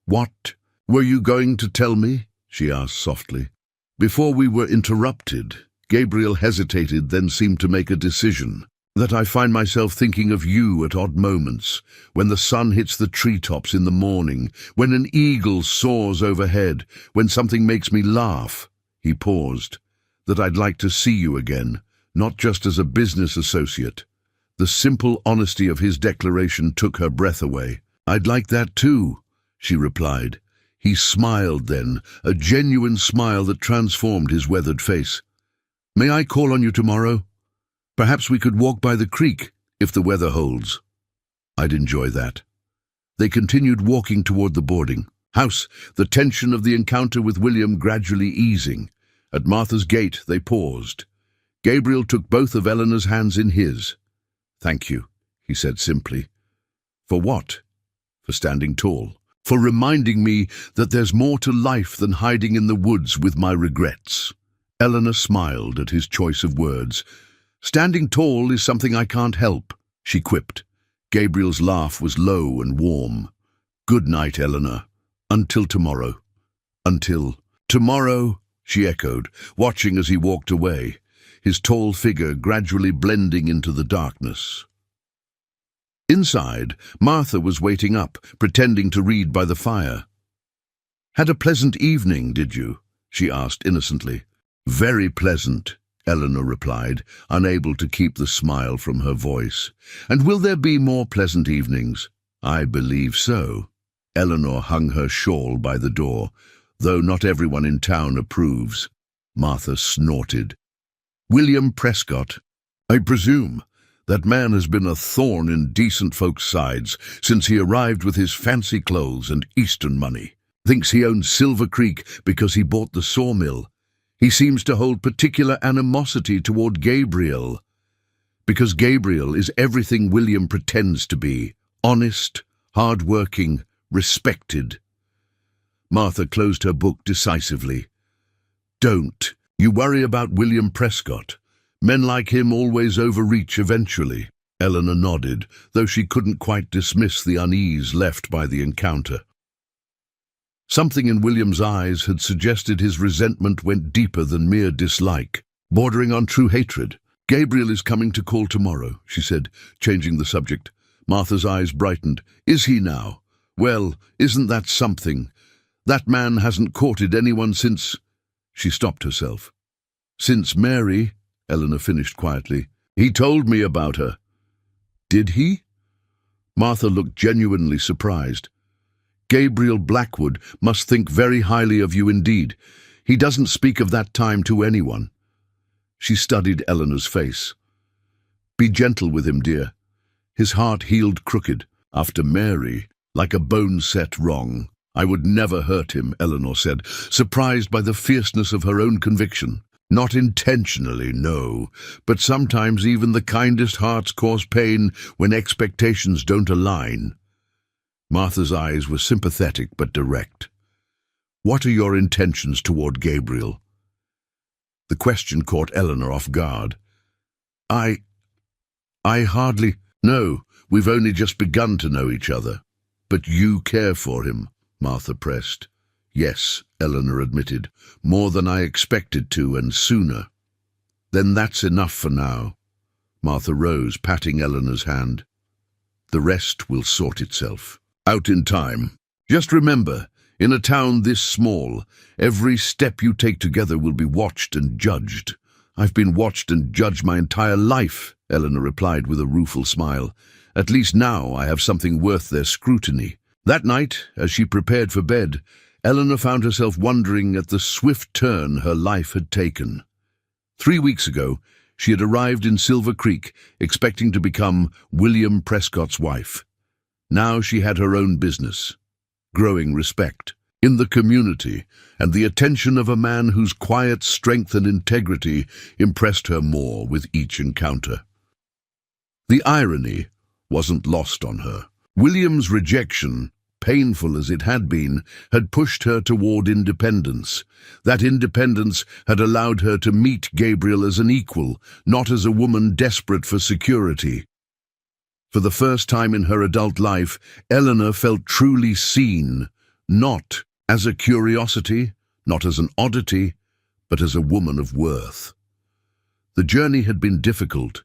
"What were you going to tell me?" she asked softly. Before we were interrupted, Gabriel hesitated, then seemed to make a decision. "That I find myself thinking of you at odd moments, when the sun hits the treetops in the morning, when an eagle soars overhead, when something makes me laugh." He paused. "That I'd like to see you again, not just as a business associate." The simple honesty of his declaration took her breath away. "I'd like that too," she replied. He smiled then, a genuine smile that transformed his weathered face. "May I call on you tomorrow? Perhaps we could walk by the creek, if the weather holds." "I'd enjoy that." They continued walking toward the boarding house, the tension of the encounter with William gradually easing. At Martha's gate, they paused. Gabriel took both of Eleanor's hands in his. "Thank you," he said simply. "For what?" "For standing tall. For reminding me that there's more to life than hiding in the woods with my regrets." Eleanor smiled at his choice of words. "Standing tall is something I can't help," she quipped. Gabriel's laugh was low and warm. "Good night, Eleanor. Until tomorrow." "Until tomorrow," she echoed, watching as he walked away, his tall figure gradually blending into the darkness. Inside, Martha was waiting up, pretending to read by the fire. "Had a pleasant evening, did you?" she asked innocently. "Very pleasant," Eleanor replied, unable to keep the smile from her voice. "And will there be more pleasant evenings?" "I believe so." Eleanor hung her shawl by the door, though not everyone in town approves. Martha snorted. "William Prescott, I presume. That man has been a thorn in decent folks' sides since he arrived with his fancy clothes and Eastern money. Thinks he owns Silver Creek because he bought the sawmill. He seems to hold particular animosity toward Gabriel, because Gabriel is everything William pretends to be: honest, hard-working, respected." Martha closed her book decisively. "Don't. You worry about William Prescott. Men like him always overreach eventually." Eleanor nodded, though she couldn't quite dismiss the unease left by the encounter. Something in William's eyes had suggested his resentment went deeper than mere dislike, bordering on true hatred. "Gabriel is coming to call tomorrow," she said, changing the subject. Martha's eyes brightened. "Is he now? Well, isn't that something? That man hasn't courted anyone since—" She stopped herself. "Since Mary," Eleanor finished quietly. "He told me about her." "Did he?" Martha looked genuinely surprised. "Gabriel Blackwood must think very highly of you indeed. He doesn't speak of that time to anyone." She studied Eleanor's face. "Be gentle with him, dear. His heart healed crooked. After Mary, like a bone set wrong. I would never hurt him," Eleanor said, surprised by the fierceness of her own conviction. "Not intentionally, no, but sometimes even the kindest hearts cause pain when expectations don't align." Martha's eyes were sympathetic but direct. "What are your intentions toward Gabriel?" The question caught Eleanor off guard. I hardly... No, we've only just begun to know each other." "But you care for him," Martha pressed. "Yes," Eleanor admitted, "more than I expected to, and sooner." "Then that's enough for now." Martha rose, patting Eleanor's hand. "The rest will sort itself out in time. Just remember, in a town this small, every step you take together will be watched and judged." "I've been watched and judged my entire life," Eleanor replied with a rueful smile. "At least now I have something worth their scrutiny." That night, as she prepared for bed, Eleanor found herself wondering at the swift turn her life had taken. 3 weeks ago, she had arrived in Silver Creek, expecting to become William Prescott's wife. Now she had her own business, growing respect in the community, and the attention of a man whose quiet strength and integrity impressed her more with each encounter. The irony wasn't lost on her. William's rejection, painful as it had been, had pushed her toward independence. That independence had allowed her to meet Gabriel as an equal, not as a woman desperate for security. For the first time in her adult life, Eleanor felt truly seen, not as a curiosity, not as an oddity, but as a woman of worth. The journey had been difficult,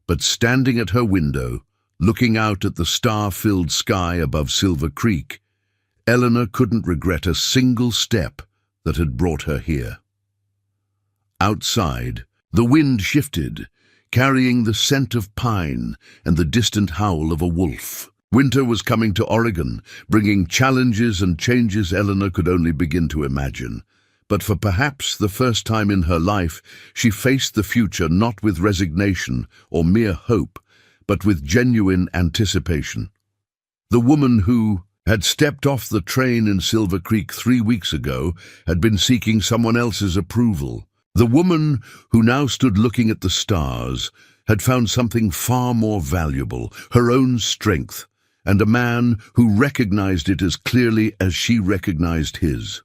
but standing at her window, looking out at the star-filled sky above Silver Creek, Eleanor couldn't regret a single step that had brought her here. Outside, the wind shifted, carrying the scent of pine and the distant howl of a wolf. Winter was coming to Oregon, bringing challenges and changes Eleanor could only begin to imagine. But for perhaps the first time in her life, she faced the future not with resignation or mere hope, but with genuine anticipation. The woman who had stepped off the train in Silver Creek 3 weeks ago had been seeking someone else's approval. The woman who now stood looking at the stars had found something far more valuable, her own strength, and a man who recognized it as clearly as she recognized his.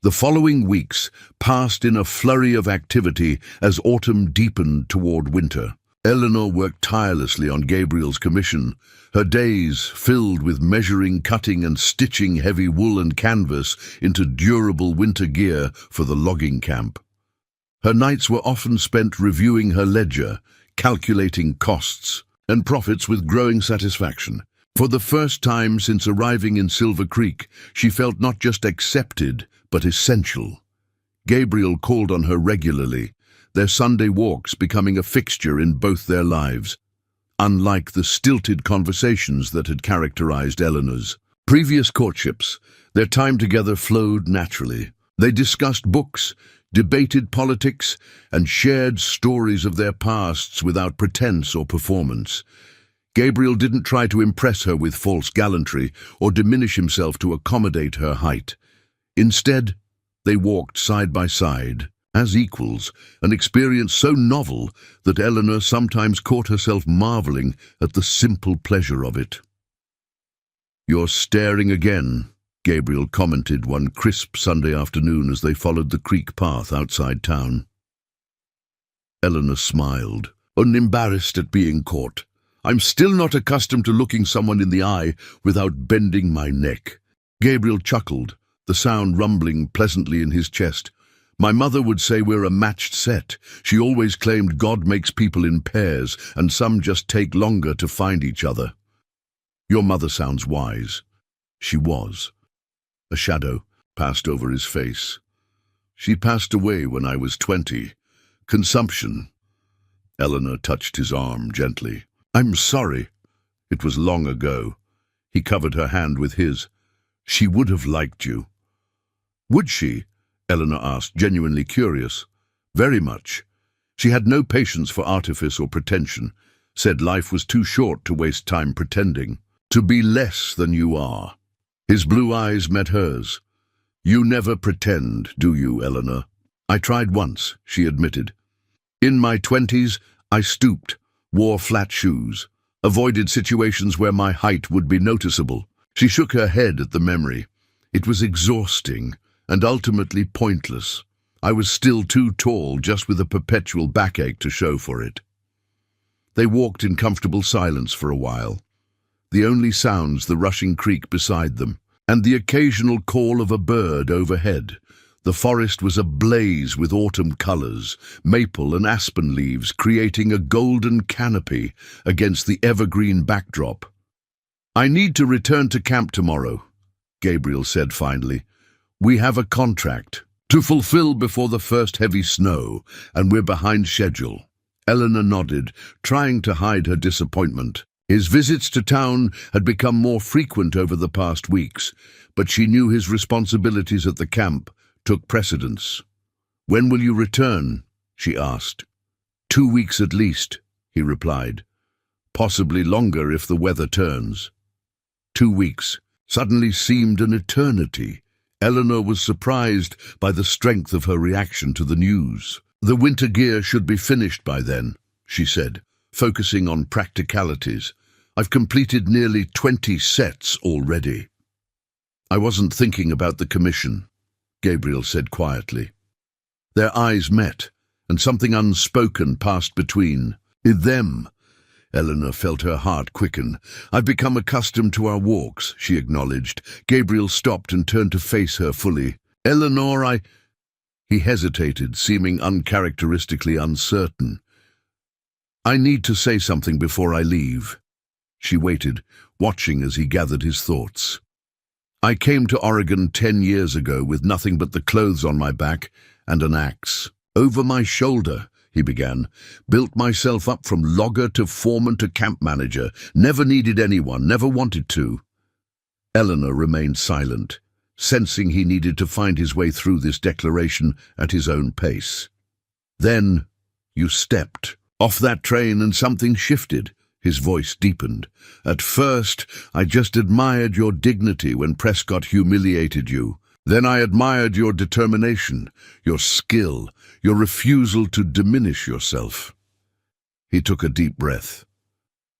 The following weeks passed in a flurry of activity as autumn deepened toward winter. Eleanor worked tirelessly on Gabriel's commission, her days filled with measuring, cutting, and stitching heavy wool and canvas into durable winter gear for the logging camp. Her nights were often spent reviewing her ledger, calculating costs and profits with growing satisfaction. For the first time since arriving in Silver Creek, she felt not just accepted, but essential. Gabriel called on her regularly, their Sunday walks becoming a fixture in both their lives, unlike the stilted conversations that had characterized Eleanor's previous courtships. Their time together flowed naturally. They discussed books, debated politics, and shared stories of their pasts without pretense or performance. Gabriel didn't try to impress her with false gallantry or diminish himself to accommodate her height. Instead, they walked side by side, as equals, an experience so novel that Eleanor sometimes caught herself marveling at the simple pleasure of it. "You're staring again," Gabriel commented one crisp Sunday afternoon as they followed the creek path outside town. Eleanor smiled, unembarrassed at being caught. "I'm still not accustomed to looking someone in the eye without bending my neck." Gabriel chuckled, the sound rumbling pleasantly in his chest. "My mother would say we're a matched set. She always claimed God makes people in pairs, and some just take longer to find each other." "Your mother sounds wise." She was. A shadow passed over his face. "She passed away when I was 20. Consumption." Eleanor touched his arm gently. "I'm sorry." "It was long ago." He covered her hand with his. "She would have liked you." "Would she?" Eleanor asked, genuinely curious. "Very much. She had no patience for artifice or pretension, said life was too short to waste time pretending. To be less than you are." His blue eyes met hers. "You never pretend, do you, Eleanor?" "I tried once," she admitted. "In my 20s, I stooped, wore flat shoes, avoided situations where my height would be noticeable." She shook her head at the memory. "It was exhausting and ultimately pointless. I was still too tall, just with a perpetual backache to show for it." They walked in comfortable silence for a while, the only sounds the rushing creek beside them, and the occasional call of a bird overhead. The forest was ablaze with autumn colors, maple and aspen leaves creating a golden canopy against the evergreen backdrop. "I need to return to camp tomorrow," Gabriel said finally. "We have a contract to fulfill before the first heavy snow, and we're behind schedule." Eleanor nodded, trying to hide her disappointment. His visits to town had become more frequent over the past weeks, but she knew his responsibilities at the camp took precedence. "When will you return?" she asked. 2 weeks at least," he replied. "Possibly longer if the weather turns." 2 weeks suddenly seemed an eternity. Eleanor was surprised by the strength of her reaction to the news. "The winter gear should be finished by then," she said, focusing on practicalities. "I've completed nearly 20 sets already." "I wasn't thinking about the commission," Gabriel said quietly. Their eyes met, and something unspoken passed between them. Eleanor felt her heart quicken. "I've become accustomed to our walks," she acknowledged. Gabriel stopped and turned to face her fully. "Eleanor, He hesitated, seeming uncharacteristically uncertain. "I need to say something before I leave." She waited, watching as he gathered his thoughts. "I came to Oregon 10 years ago with nothing but the clothes on my back and an axe." Over my shoulder, he began. Built myself up from logger to foreman to camp manager. Never needed anyone, never wanted to. Eleanor remained silent, sensing he needed to find his way through this declaration at his own pace. Then you stepped off that train and something shifted. His voice deepened. At first, I just admired your dignity when Prescott humiliated you. Then I admired your determination, your skill, your refusal to diminish yourself. He took a deep breath.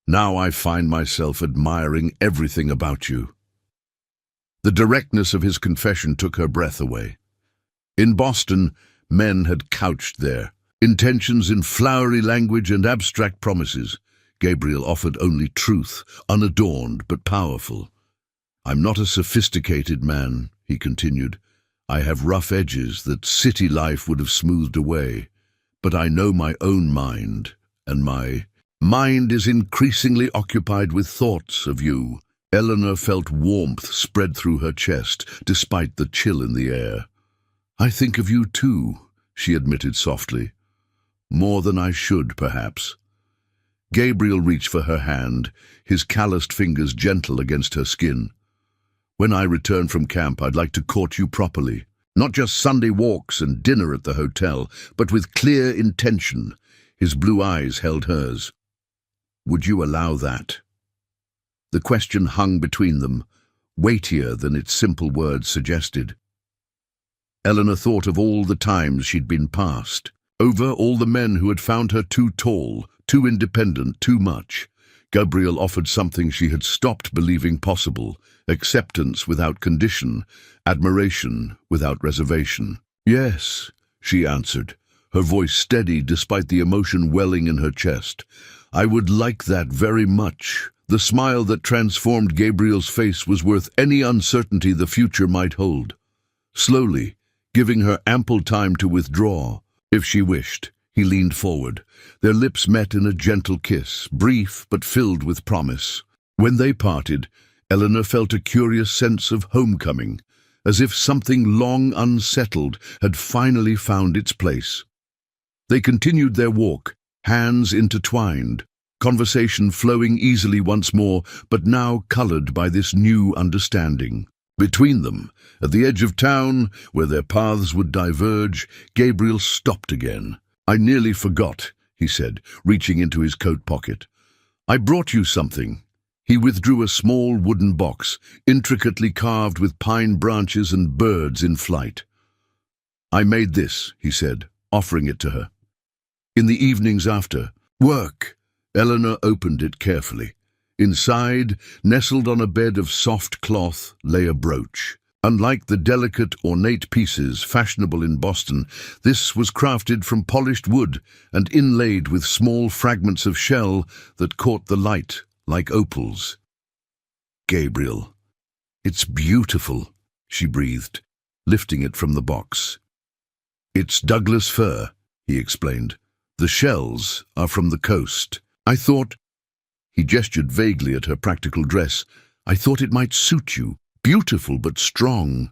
Now I find myself admiring everything about you. The directness of his confession took her breath away. In Boston, men had couched there, intentions in flowery language and abstract promises. Gabriel offered only truth, unadorned but powerful. I'm not a sophisticated man, he continued. I have rough edges that city life would have smoothed away. But I know my own mind, and my mind is increasingly occupied with thoughts of you. Eleanor felt warmth spread through her chest, despite the chill in the air. I think of you too, she admitted softly. More than I should, perhaps. Gabriel reached for her hand, his calloused fingers gentle against her skin. When I return from camp, I'd like to court you properly. Not just Sunday walks and dinner at the hotel, but with clear intention. His blue eyes held hers. Would you allow that? The question hung between them, weightier than its simple words suggested. Eleanor thought of all the times she'd been passed, over all the men who had found her too tall, too independent, too much. Gabriel offered something she had stopped believing possible, acceptance without condition, admiration without reservation. Yes, she answered, her voice steady despite the emotion welling in her chest. I would like that very much. The smile that transformed Gabriel's face was worth any uncertainty the future might hold. Slowly, giving her ample time to withdraw, if she wished, he leaned forward. Their lips met in a gentle kiss, brief but filled with promise. When they parted, Eleanor felt a curious sense of homecoming, as if something long unsettled had finally found its place. They continued their walk, hands intertwined, conversation flowing easily once more, but now colored by this new understanding. Between them, at the edge of town, where their paths would diverge, Gabriel stopped again. I nearly forgot, he said, reaching into his coat pocket. I brought you something. He withdrew a small wooden box, intricately carved with pine branches and birds in flight. I made this, he said, offering it to her. In the evenings after work, Eleanor opened it carefully. Inside, nestled on a bed of soft cloth, lay a brooch. Unlike the delicate, ornate pieces fashionable in Boston, this was crafted from polished wood and inlaid with small fragments of shell that caught the light like opals. Gabriel. It's beautiful, she breathed, lifting it from the box. It's Douglas fir, he explained. The shells are from the coast. I thought, he gestured vaguely at her practical dress, I thought it might suit you. Beautiful but strong.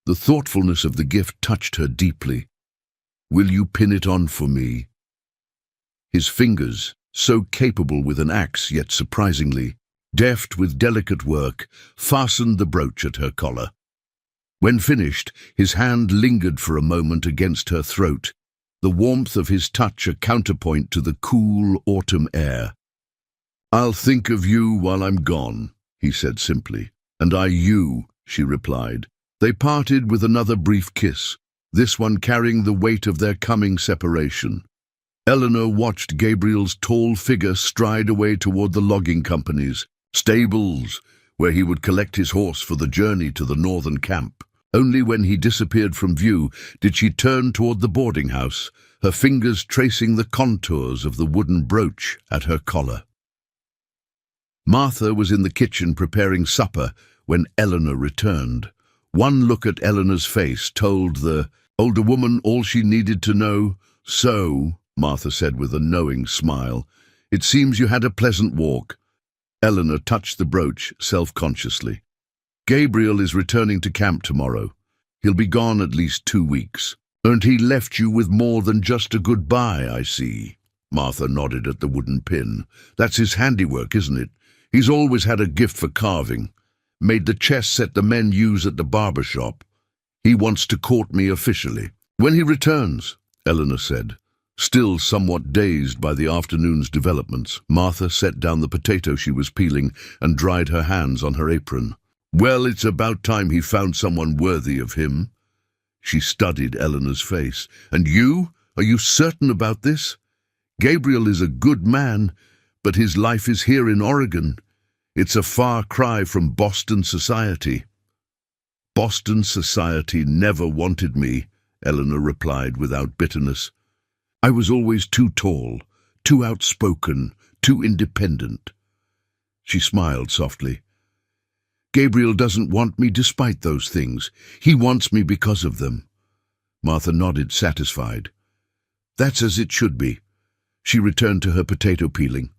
The thoughtfulness of the gift touched her deeply. Will you pin it on for me? His fingers, so capable with an axe yet surprisingly, deft with delicate work, fastened the brooch at her collar. When finished, his hand lingered for a moment against her throat, the warmth of his touch a counterpoint to the cool autumn air. I'll think of you while I'm gone, he said simply. And I you, she replied. They parted with another brief kiss, this one carrying the weight of their coming separation. Eleanor watched Gabriel's tall figure stride away toward the logging companies, stables, where he would collect his horse for the journey to the northern camp. Only when he disappeared from view did she turn toward the boarding house, her fingers tracing the contours of the wooden brooch at her collar. Martha was in the kitchen preparing supper when Eleanor returned. One look at Eleanor's face told the older woman all she needed to know. So, Martha said with a knowing smile, it seems you had a pleasant walk. Eleanor touched the brooch self-consciously. Gabriel is returning to camp tomorrow. He'll be gone at least 2 weeks. And he left you with more than just a goodbye, I see. Martha nodded at the wooden pin. That's his handiwork, isn't it? He's always had a gift for carving. Made the chess set the men use at the barber shop. He wants to court me officially. When he returns, Eleanor said. Still somewhat dazed by the afternoon's developments, Martha set down the potato she was peeling and dried her hands on her apron. Well, it's about time he found someone worthy of him. She studied Eleanor's face. And you? Are you certain about this? Gabriel is a good man, but his life is here in Oregon. It's a far cry from Boston society. Boston society never wanted me, Eleanor replied without bitterness. I was always too tall, too outspoken, too independent. She smiled softly. Gabriel doesn't want me despite those things. He wants me because of them. Martha nodded, satisfied. That's as it should be. She returned to her potato peeling.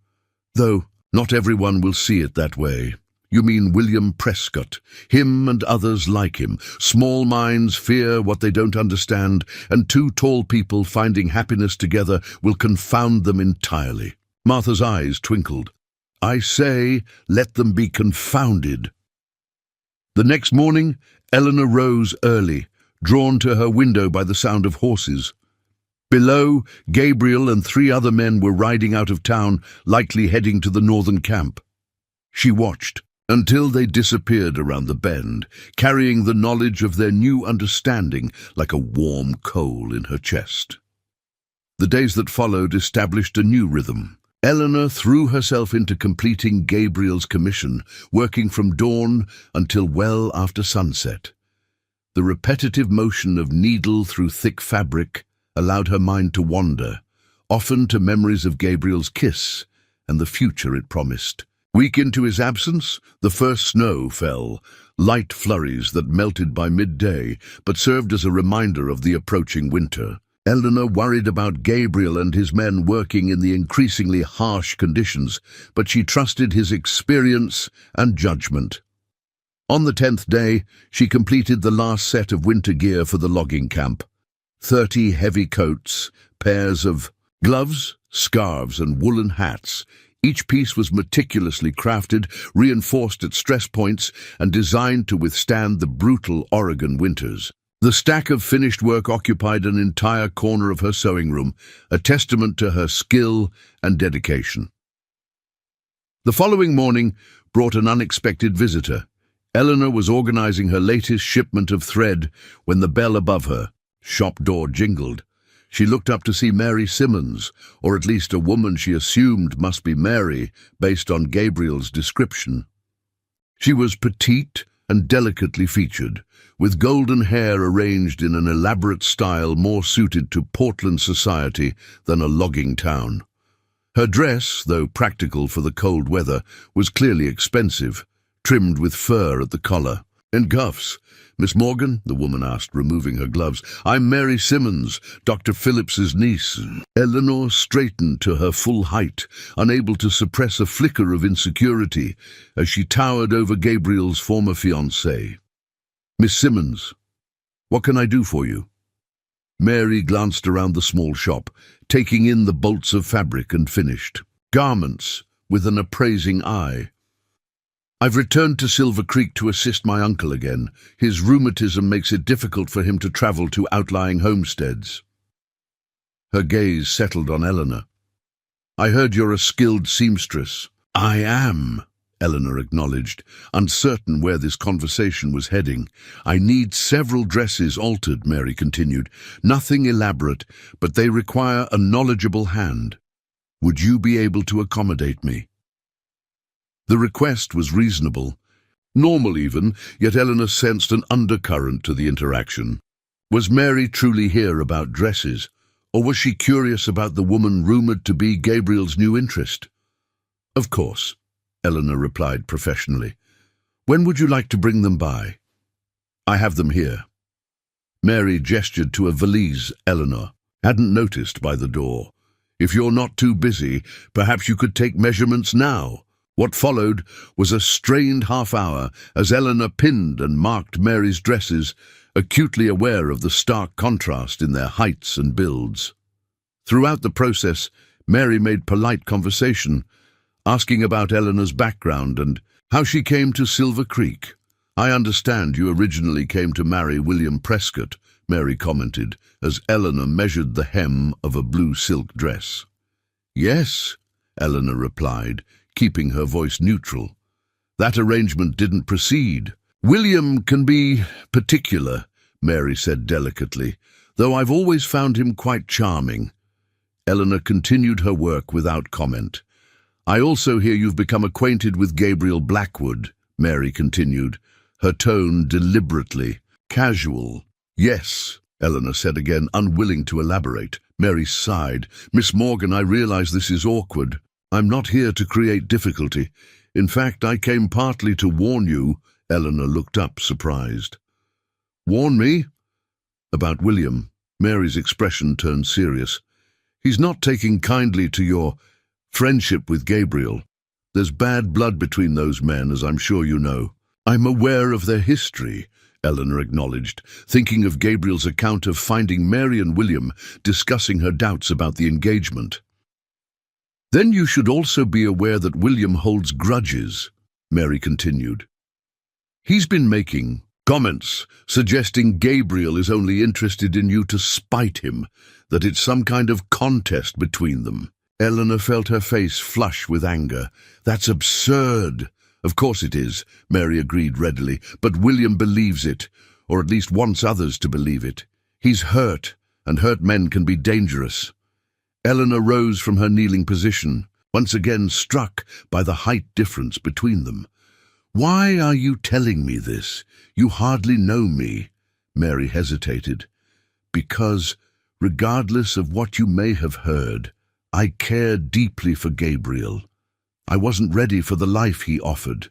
Though not everyone will see it that way. You mean William Prescott, him and others like him. Small minds fear what they don't understand, and two tall people finding happiness together will confound them entirely. Martha's eyes twinkled. I say, let them be confounded. The next morning, Eleanor rose early, drawn to her window by the sound of horses. Below, Gabriel and 3 other men were riding out of town, likely heading to the northern camp. She watched until they disappeared around the bend, carrying the knowledge of their new understanding like a warm coal in her chest. The days that followed established a new rhythm. Eleanor threw herself into completing Gabriel's commission, working from dawn until well after sunset. The repetitive motion of needle through thick fabric allowed her mind to wander, often to memories of Gabriel's kiss and the future it promised. Week into his absence, the first snow fell, light flurries that melted by midday, but served as a reminder of the approaching winter. Eleanor worried about Gabriel and his men working in the increasingly harsh conditions, but she trusted his experience and judgment. On the 10th day, she completed the last set of winter gear for the logging camp. 30 heavy coats, pairs of gloves, scarves, and woolen hats. Each piece was meticulously crafted, reinforced at stress points, and designed to withstand the brutal Oregon winters. The stack of finished work occupied an entire corner of her sewing room, a testament to her skill and dedication. The following morning brought an unexpected visitor. Eleanor was organizing her latest shipment of thread when the bell above her shop door jingled. She looked up to see Mary Simmons, or at least a woman she assumed must be Mary, based on Gabriel's description. She was petite and delicately featured, with golden hair arranged in an elaborate style more suited to Portland society than a logging town. Her dress, though practical for the cold weather, was clearly expensive, trimmed with fur at the collar. And cuffs. Miss Morgan, the woman asked, removing her gloves. I'm Mary Simmons, Dr. Phillips's niece. Eleanor straightened to her full height, unable to suppress a flicker of insecurity as she towered over Gabriel's former fiancée. Miss Simmons, what can I do for you? Mary glanced around the small shop, taking in the bolts of fabric and finished garments with an appraising eye. I've returned to Silver Creek to assist my uncle again. His rheumatism makes it difficult for him to travel to outlying homesteads. Her gaze settled on Eleanor. I heard you're a skilled seamstress. I am, Eleanor acknowledged, uncertain where this conversation was heading. I need several dresses altered, Mary continued. Nothing elaborate, but they require a knowledgeable hand. Would you be able to accommodate me? The request was reasonable, normal even, yet Eleanor sensed an undercurrent to the interaction. Was Mary truly here about dresses, or was she curious about the woman rumored to be Gabriel's new interest? Of course, Eleanor replied professionally. When would you like to bring them by? I have them here. Mary gestured to a valise Eleanor hadn't noticed by the door. If you're not too busy, perhaps you could take measurements now. What followed was a strained half-hour as Eleanor pinned and marked Mary's dresses acutely aware of the stark contrast in their heights and builds. Throughout the process, Mary made polite conversation, asking about Eleanor's background and how she came to Silver Creek. "I understand you originally came to marry William Prescott," Mary commented, as Eleanor measured the hem of a blue silk dress. "Yes," Eleanor replied, keeping her voice neutral. "That arrangement didn't proceed. William can be particular," Mary said delicately, "though I've always found him quite charming." Eleanor continued her work without comment. "I also hear you've become acquainted with Gabriel Blackwood," Mary continued, her tone deliberately casual. "Yes," Eleanor said again, unwilling to elaborate. Mary sighed. "Miss Morgan, I realize this is awkward. I'm not here to create difficulty. In fact, I came partly to warn you." Eleanor looked up, surprised. "Warn me?" "About William." Mary's expression turned serious. "He's not taking kindly to your friendship with Gabriel. There's bad blood between those men, as I'm sure you know." "I'm aware of their history," Eleanor acknowledged, thinking of Gabriel's account of finding Mary and William discussing her doubts about the engagement. "Then you should also be aware that William holds grudges," Mary continued. "He's been making comments suggesting Gabriel is only interested in you to spite him, that it's some kind of contest between them." Eleanor felt her face flush with anger. "That's absurd." "Of course it is," Mary agreed readily, "but William believes it, or at least wants others to believe it. He's hurt, and hurt men can be dangerous." Eleanor rose from her kneeling position, once again struck by the height difference between them. "Why are you telling me this? You hardly know me." Mary hesitated. "Because, regardless of what you may have heard, I care deeply for Gabriel. I wasn't ready for the life he offered.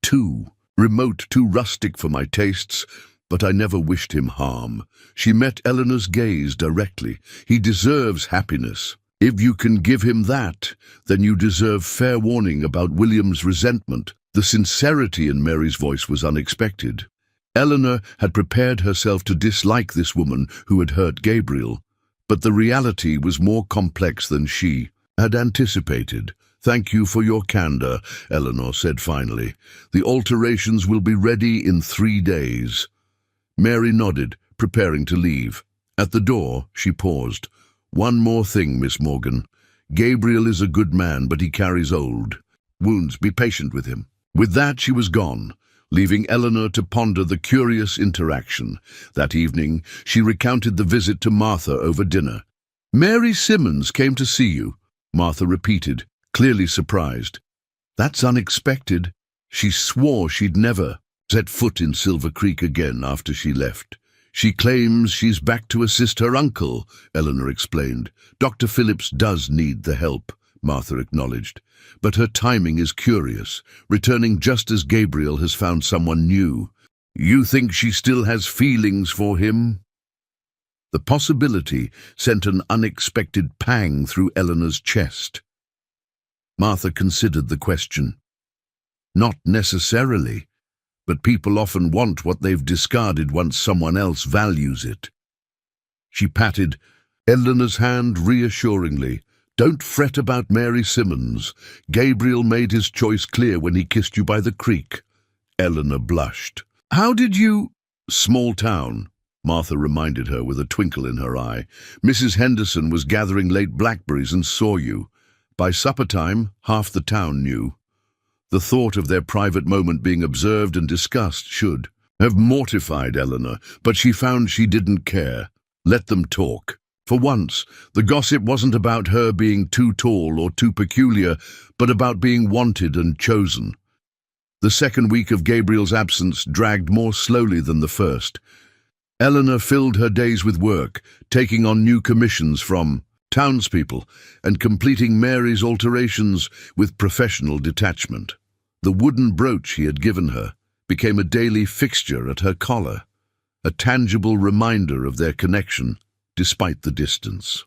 Too remote, too rustic for my tastes, but I never wished him harm." She met Eleanor's gaze directly. "He deserves happiness. If you can give him that, then you deserve fair warning about William's resentment." The sincerity in Mary's voice was unexpected. Eleanor had prepared herself to dislike this woman who had hurt Gabriel, but the reality was more complex than she had anticipated. "Thank you for your candor," Eleanor said finally. "The alterations will be ready in 3 days." Mary nodded, preparing to leave. At the door, she paused. "One more thing, Miss Morgan. Gabriel is a good man, but he carries old wounds. Be patient with him." With that, she was gone, leaving Eleanor to ponder the curious interaction. That evening, she recounted the visit to Martha over dinner. "Mary Simmons came to see you," Martha repeated, clearly surprised. "That's unexpected. She swore she'd never set foot in Silver Creek again after she left. She claims she's back to assist her uncle," Eleanor explained. "Dr. Phillips does need the help," Martha acknowledged. "But her timing is curious, returning just as Gabriel has found someone new." "You think she still has feelings for him?" The possibility sent an unexpected pang through Eleanor's chest. Martha considered the question. "Not necessarily, but people often want what they've discarded once someone else values it." She patted Eleanor's hand reassuringly. "Don't fret about Mary Simmons. Gabriel made his choice clear when he kissed you by the creek." Eleanor blushed. "How did you—" "Small town," Martha reminded her with a twinkle in her eye. "Mrs. Henderson was gathering late blackberries and saw you. By supper time, half the town knew." The thought of their private moment being observed and discussed should have mortified Eleanor, but she found she didn't care. Let them talk. For once, the gossip wasn't about her being too tall or too peculiar, but about being wanted and chosen. The second week of Gabriel's absence dragged more slowly than the first. Eleanor filled her days with work, taking on new commissions from townspeople and completing Mary's alterations with professional detachment. The wooden brooch he had given her became a daily fixture at her collar, a tangible reminder of their connection despite the distance.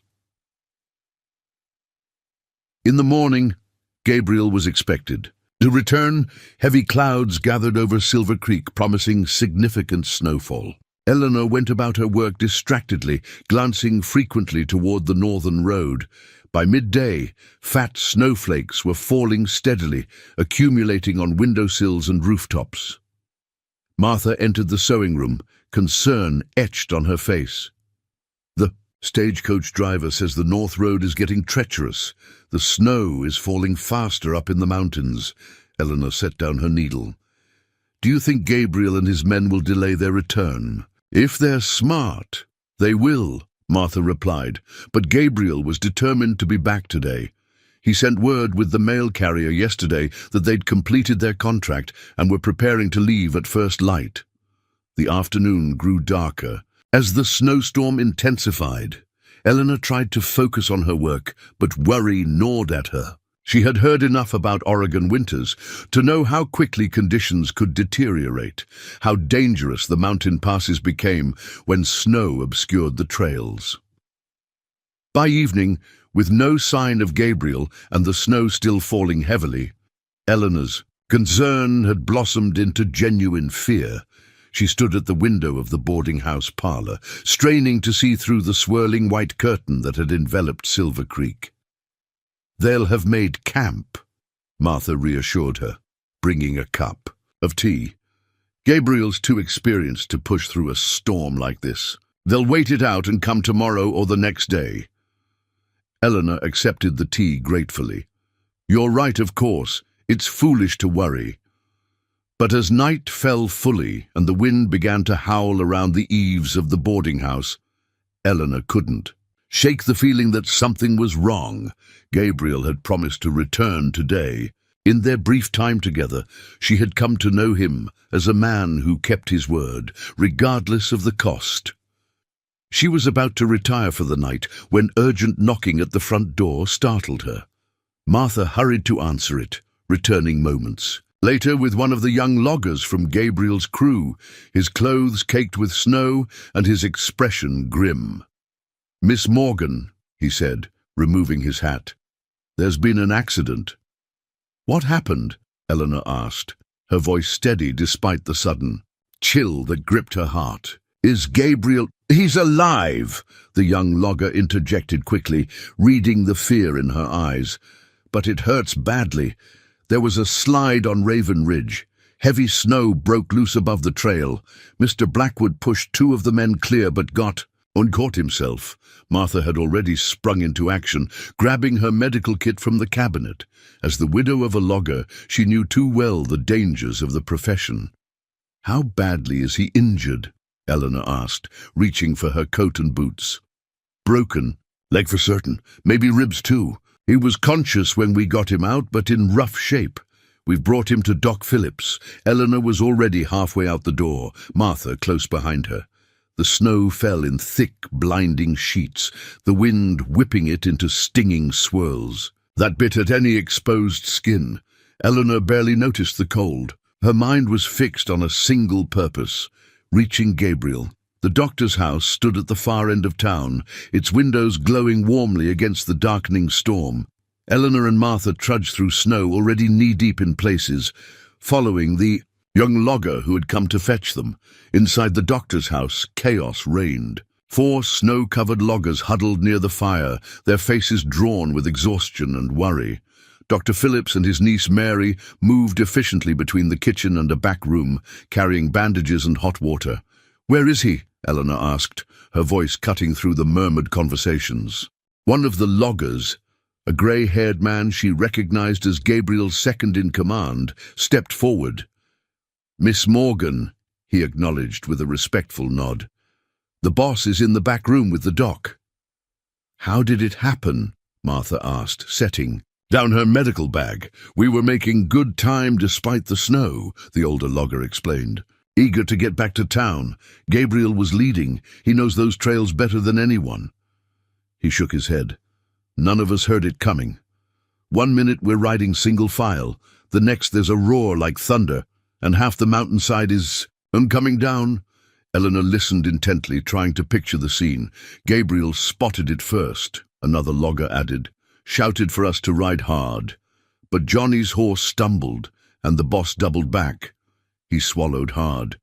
In the morning, Gabriel was expected. To return, heavy clouds gathered over Silver Creek, promising significant snowfall. Eleanor went about her work distractedly, glancing frequently toward the northern road. By midday, fat snowflakes were falling steadily, accumulating on windowsills and rooftops. Martha entered the sewing room, concern etched on her face. "The stagecoach driver says the North Road is getting treacherous. The snow is falling faster up in the mountains." Eleanor set down her needle. "Do you think Gabriel and his men will delay their return?" "If they're smart, they will," Martha replied, but Gabriel was determined to be back today. He sent word with the mail carrier yesterday that they'd completed their contract and were preparing to leave at first light. The afternoon grew darker. As the snowstorm intensified, Eleanor tried to focus on her work, but worry gnawed at her. She had heard enough about Oregon winters to know how quickly conditions could deteriorate, how dangerous the mountain passes became when snow obscured the trails. By evening, with no sign of Gabriel and the snow still falling heavily, Eleanor's concern had blossomed into genuine fear. She stood at the window of the boarding house parlor, straining to see through the swirling white curtain that had enveloped Silver Creek. "They'll have made camp," Martha reassured her, bringing a cup of tea. "Gabriel's too experienced to push through a storm like this. They'll wait it out and come tomorrow or the next day." Eleanor accepted the tea gratefully. "You're right, of course. It's foolish to worry." But as night fell fully and the wind began to howl around the eaves of the boarding house, Eleanor couldn't shake the feeling that something was wrong. Gabriel had promised to return today. In their brief time together, she had come to know him as a man who kept his word, regardless of the cost. She was about to retire for the night when urgent knocking at the front door startled her. Martha hurried to answer it, returning moments later with one of the young loggers from Gabriel's crew, his clothes caked with snow and his expression grim. "Miss Morgan," he said, removing his hat. "There's been an accident." "What happened?" Eleanor asked, her voice steady despite the sudden chill that gripped her heart. "Is Gabriel—" "He's alive," the young logger interjected quickly, reading the fear in her eyes. "But it hurts badly. There was a slide on Raven Ridge. Heavy snow broke loose above the trail. Mr. Blackwood pushed two of the men clear but caught himself." Martha had already sprung into action, grabbing her medical kit from the cabinet. As the widow of a logger, she knew too well the dangers of the profession. "How badly is he injured?" Eleanor asked, reaching for her coat and boots. "Broken leg for certain, maybe ribs too. He was conscious when we got him out, but in rough shape. We've brought him to Doc Phillips." Eleanor was already halfway out the door, Martha close behind her. The snow fell in thick, blinding sheets, the wind whipping it into stinging swirls that bit at any exposed skin. Eleanor barely noticed the cold. Her mind was fixed on a single purpose: reaching Gabriel. The doctor's house stood at the far end of town, its windows glowing warmly against the darkening storm. Eleanor and Martha trudged through snow already knee-deep in places, following the young logger who had come to fetch them. Inside the doctor's house, chaos reigned. 4 snow-covered loggers huddled near the fire, their faces drawn with exhaustion and worry. Dr. Phillips and his niece Mary moved efficiently between the kitchen and a back room, carrying bandages and hot water. "Where is he?" Eleanor asked, her voice cutting through the murmured conversations. One of the loggers, a grey-haired man she recognized as Gabriel's second-in-command, stepped forward. "Miss Morgan," he acknowledged with a respectful nod. "The boss is in the back room with the doc." "How did it happen?" Martha asked, setting down her medical bag. "We were making good time despite the snow," the older logger explained. "Eager to get back to town. Gabriel was leading. He knows those trails better than anyone." He shook his head. "None of us heard it coming. 1 minute we're riding single file, the next there's a roar like thunder, and half the mountainside is coming down." Eleanor listened intently, trying to picture the scene. "Gabriel spotted it first," another logger added. "Shouted for us to ride hard. But Johnny's horse stumbled, and the boss doubled back." He swallowed hard.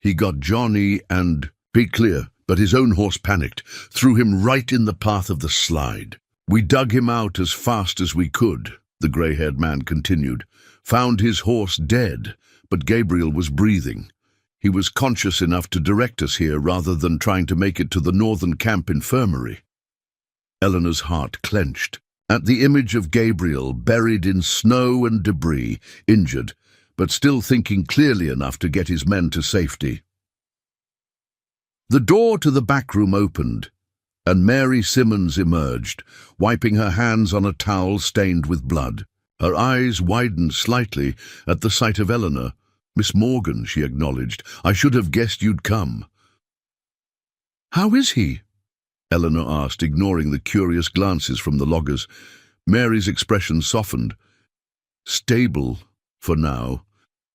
"He got Johnny and Be clear, but his own horse panicked, threw him right in the path of the slide. We dug him out as fast as we could, the grey-haired man continued. Found his horse dead, but Gabriel was breathing. He was conscious enough to direct us here rather than trying to make it to the northern camp infirmary. Eleanor's heart clenched. At the image of Gabriel, buried in snow and debris, injured, but still thinking clearly enough to get his men to safety. The door to the back room opened, and Mary Simmons emerged, wiping her hands on a towel stained with blood. Her eyes widened slightly at the sight of Eleanor. "Miss Morgan," she acknowledged, "I should have guessed you'd come." "How is he?" Eleanor asked, ignoring the curious glances from the loggers. Mary's expression softened. "Stable, for now.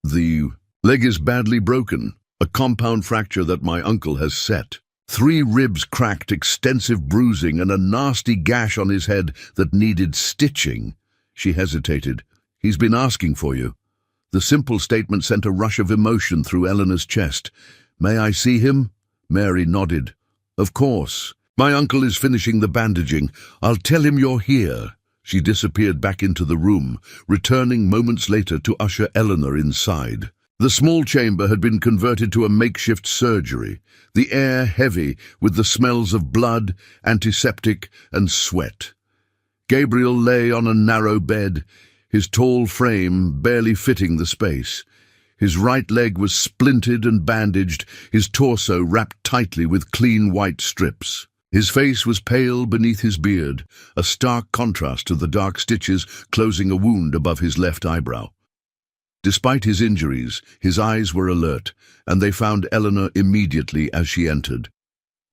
The leg is badly broken, a compound fracture that my uncle has set. 3 ribs cracked, extensive bruising, and a nasty gash on his head that needed stitching." She hesitated. "He's been asking for you." The simple statement sent a rush of emotion through Eleanor's chest. "May I see him?" Mary nodded. "Of course. My uncle is finishing the bandaging. I'll tell him you're here." She disappeared back into the room, returning moments later to usher Eleanor inside. The small chamber had been converted to a makeshift surgery, the air heavy with the smells of blood, antiseptic, and sweat. Gabriel lay on a narrow bed, his tall frame barely fitting the space. His right leg was splinted and bandaged, his torso wrapped tightly with clean white strips. His face was pale beneath his beard, a stark contrast to the dark stitches closing a wound above his left eyebrow. Despite his injuries, his eyes were alert, and they found Eleanor immediately as she entered.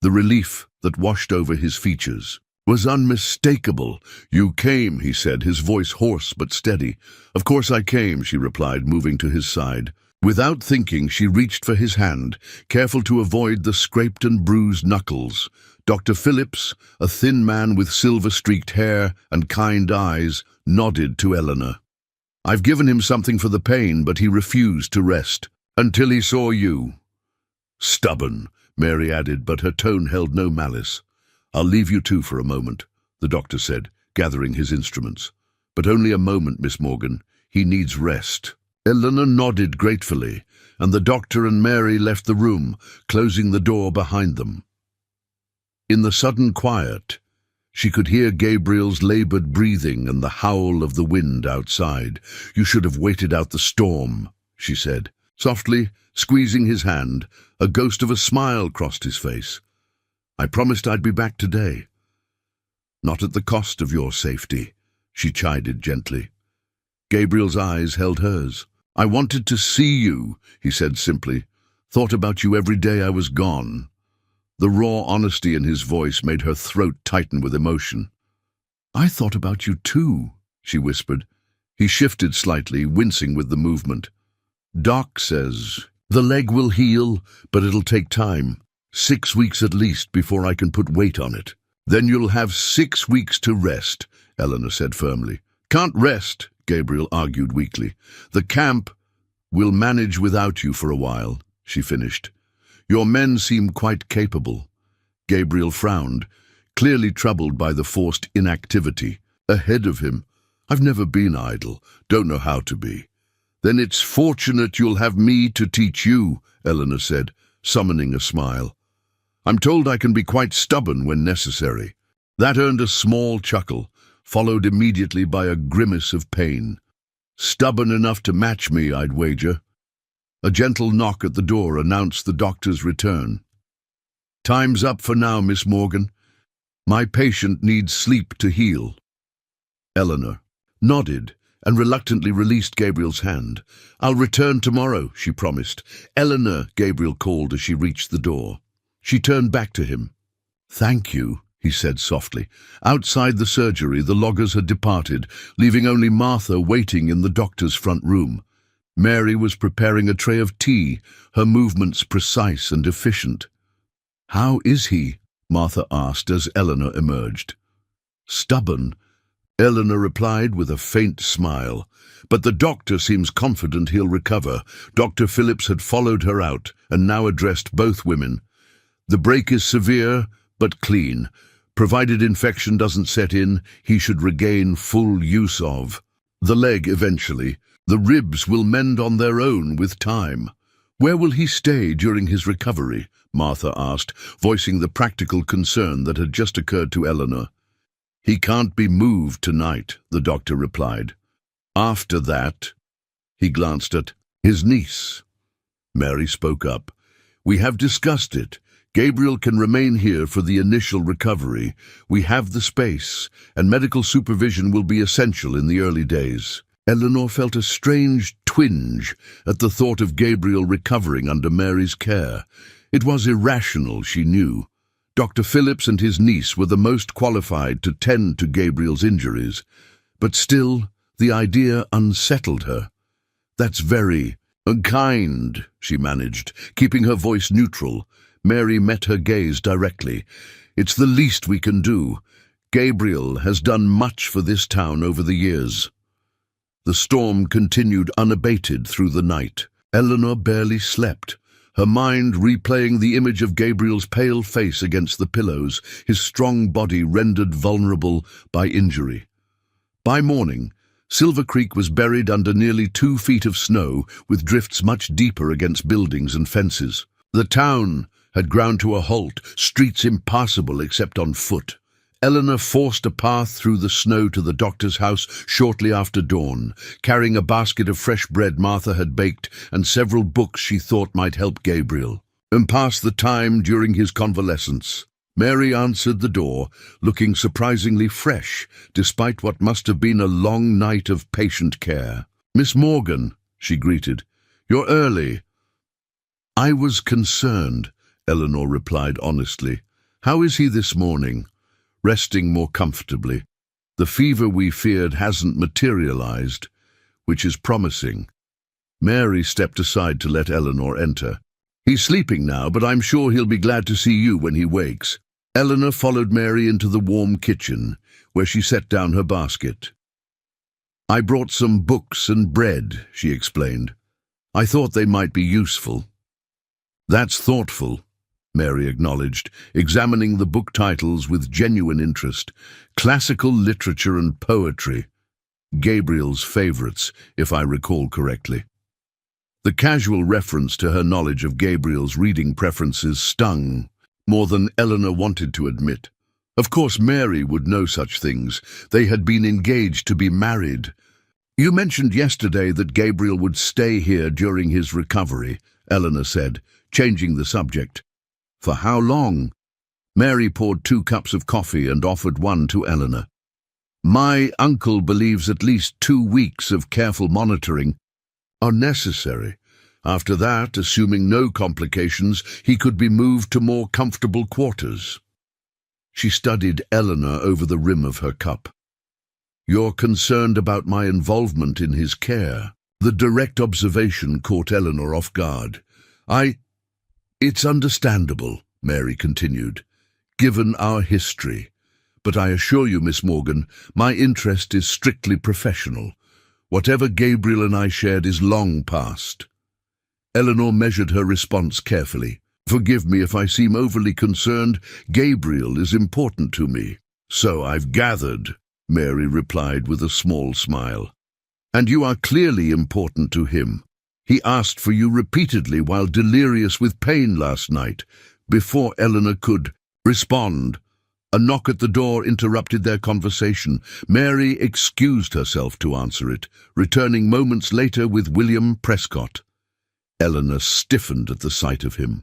The relief that washed over his features was unmistakable. "You came," he said, his voice hoarse but steady. "Of course I came," she replied, moving to his side. Without thinking, she reached for his hand, careful to avoid the scraped and bruised knuckles. Dr. Phillips, a thin man with silver-streaked hair and kind eyes, nodded to Eleanor. "I've given him something for the pain, but he refused to rest. Until he saw you." "Stubborn," Mary added, but her tone held no malice. "I'll leave you two for a moment," the doctor said, gathering his instruments. "But only a moment, Miss Morgan. He needs rest." Eleanor nodded gratefully, and the doctor and Mary left the room, closing the door behind them. In the sudden quiet, she could hear Gabriel's labored breathing and the howl of the wind outside. "You should have waited out the storm," she said. Softly, squeezing his hand, a ghost of a smile crossed his face. "I promised I'd be back today." "Not at the cost of your safety," she chided gently. Gabriel's eyes held hers. "I wanted to see you," he said simply. "Thought about you every day I was gone." The raw honesty in his voice made her throat tighten with emotion. "I thought about you too," she whispered. He shifted slightly, wincing with the movement. "Doc says the leg will heal, but it'll take time. 6 weeks at least before I can put weight on it." "Then you'll have 6 weeks to rest," Eleanor said firmly. "Can't rest," Gabriel argued weakly. "The camp will manage without you for a while," she finished. "Your men seem quite capable." Gabriel frowned, clearly troubled by the forced inactivity. Ahead of him, "I've never been idle, don't know how to be." "Then it's fortunate you'll have me to teach you," Eleanor said, summoning a smile. "I'm told I can be quite stubborn when necessary." That earned a small chuckle, followed immediately by a grimace of pain. "Stubborn enough to match me, I'd wager." A gentle knock at the door announced the doctor's return. "Time's up for now, Miss Morgan. My patient needs sleep to heal." Eleanor nodded and reluctantly released Gabriel's hand. "I'll return tomorrow," she promised. "Eleanor," Gabriel called as she reached the door. She turned back to him. "Thank you," he said softly. Outside the surgery, the loggers had departed, leaving only Martha waiting in the doctor's front room. Mary was preparing a tray of tea, her movements precise and efficient. "How is he?" Martha asked as Eleanor emerged. "Stubborn," Eleanor replied with a faint smile. "But the doctor seems confident he'll recover." Dr. Phillips had followed her out and now addressed both women. The break is severe, but clean. Provided infection doesn't set in, he should regain full use of the leg eventually. The ribs will mend on their own with time. Where will he stay during his recovery? Martha asked, voicing the practical concern that had just occurred to Eleanor. He can't be moved tonight, the doctor replied. After that, he glanced at his niece. Mary spoke up. We have discussed it. Gabriel can remain here for the initial recovery. We have the space, and medical supervision will be essential in the early days. Eleanor felt a strange twinge at the thought of Gabriel recovering under Mary's care. It was irrational, she knew. Dr. Phillips and his niece were the most qualified to tend to Gabriel's injuries, but still, the idea unsettled her. That's very unkind, she managed, keeping her voice neutral. Mary met her gaze directly. It's the least we can do. Gabriel has done much for this town over the years. The storm continued unabated through the night. Eleanor barely slept, her mind replaying the image of Gabriel's pale face against the pillows, his strong body rendered vulnerable by injury. By morning, Silver Creek was buried under nearly 2 feet of snow, with drifts much deeper against buildings and fences. The town had ground to a halt, streets impassable except on foot. Eleanor forced a path through the snow to the doctor's house shortly after dawn, carrying a basket of fresh bread Martha had baked and several books she thought might help Gabriel, and pass the time during his convalescence. Mary answered the door, looking surprisingly fresh, despite what must have been a long night of patient care. "Miss Morgan," she greeted. "You're early." "I was concerned," Eleanor replied honestly. "How is he this morning?" "Resting more comfortably. The fever we feared hasn't materialized, which is promising." Mary stepped aside to let Eleanor enter. "He's sleeping now, but I'm sure he'll be glad to see you when he wakes." Eleanor followed Mary into the warm kitchen, where she set down her basket. "I brought some books and bread," she explained. "I thought they might be useful." "That's thoughtful," Mary acknowledged, examining the book titles with genuine interest. Classical literature and poetry. Gabriel's favorites, if I recall correctly. The casual reference to her knowledge of Gabriel's reading preferences stung more than Eleanor wanted to admit. Of course Mary would know such things. They had been engaged to be married. "You mentioned yesterday that Gabriel would stay here during his recovery," Eleanor said, changing the subject. "For how long?" Mary poured 2 cups of coffee and offered one to Eleanor. "My uncle believes at least 2 weeks of careful monitoring are necessary. After that, assuming no complications, he could be moved to more comfortable quarters." She studied Eleanor over the rim of her cup. "You're concerned about my involvement in his care." The direct observation caught Eleanor off guard. It's understandable," Mary continued, "given our history. But I assure you, Miss Morgan, my interest is strictly professional. Whatever Gabriel and I shared is long past." Eleanor measured her response carefully. "Forgive me if I seem overly concerned. Gabriel is important to me." "So I've gathered," Mary replied with a small smile. "And you are clearly important to him. He asked for you repeatedly while delirious with pain last night." Before Eleanor could respond, a knock at the door interrupted their conversation. Mary excused herself to answer it, returning moments later with William Prescott. Eleanor stiffened at the sight of him.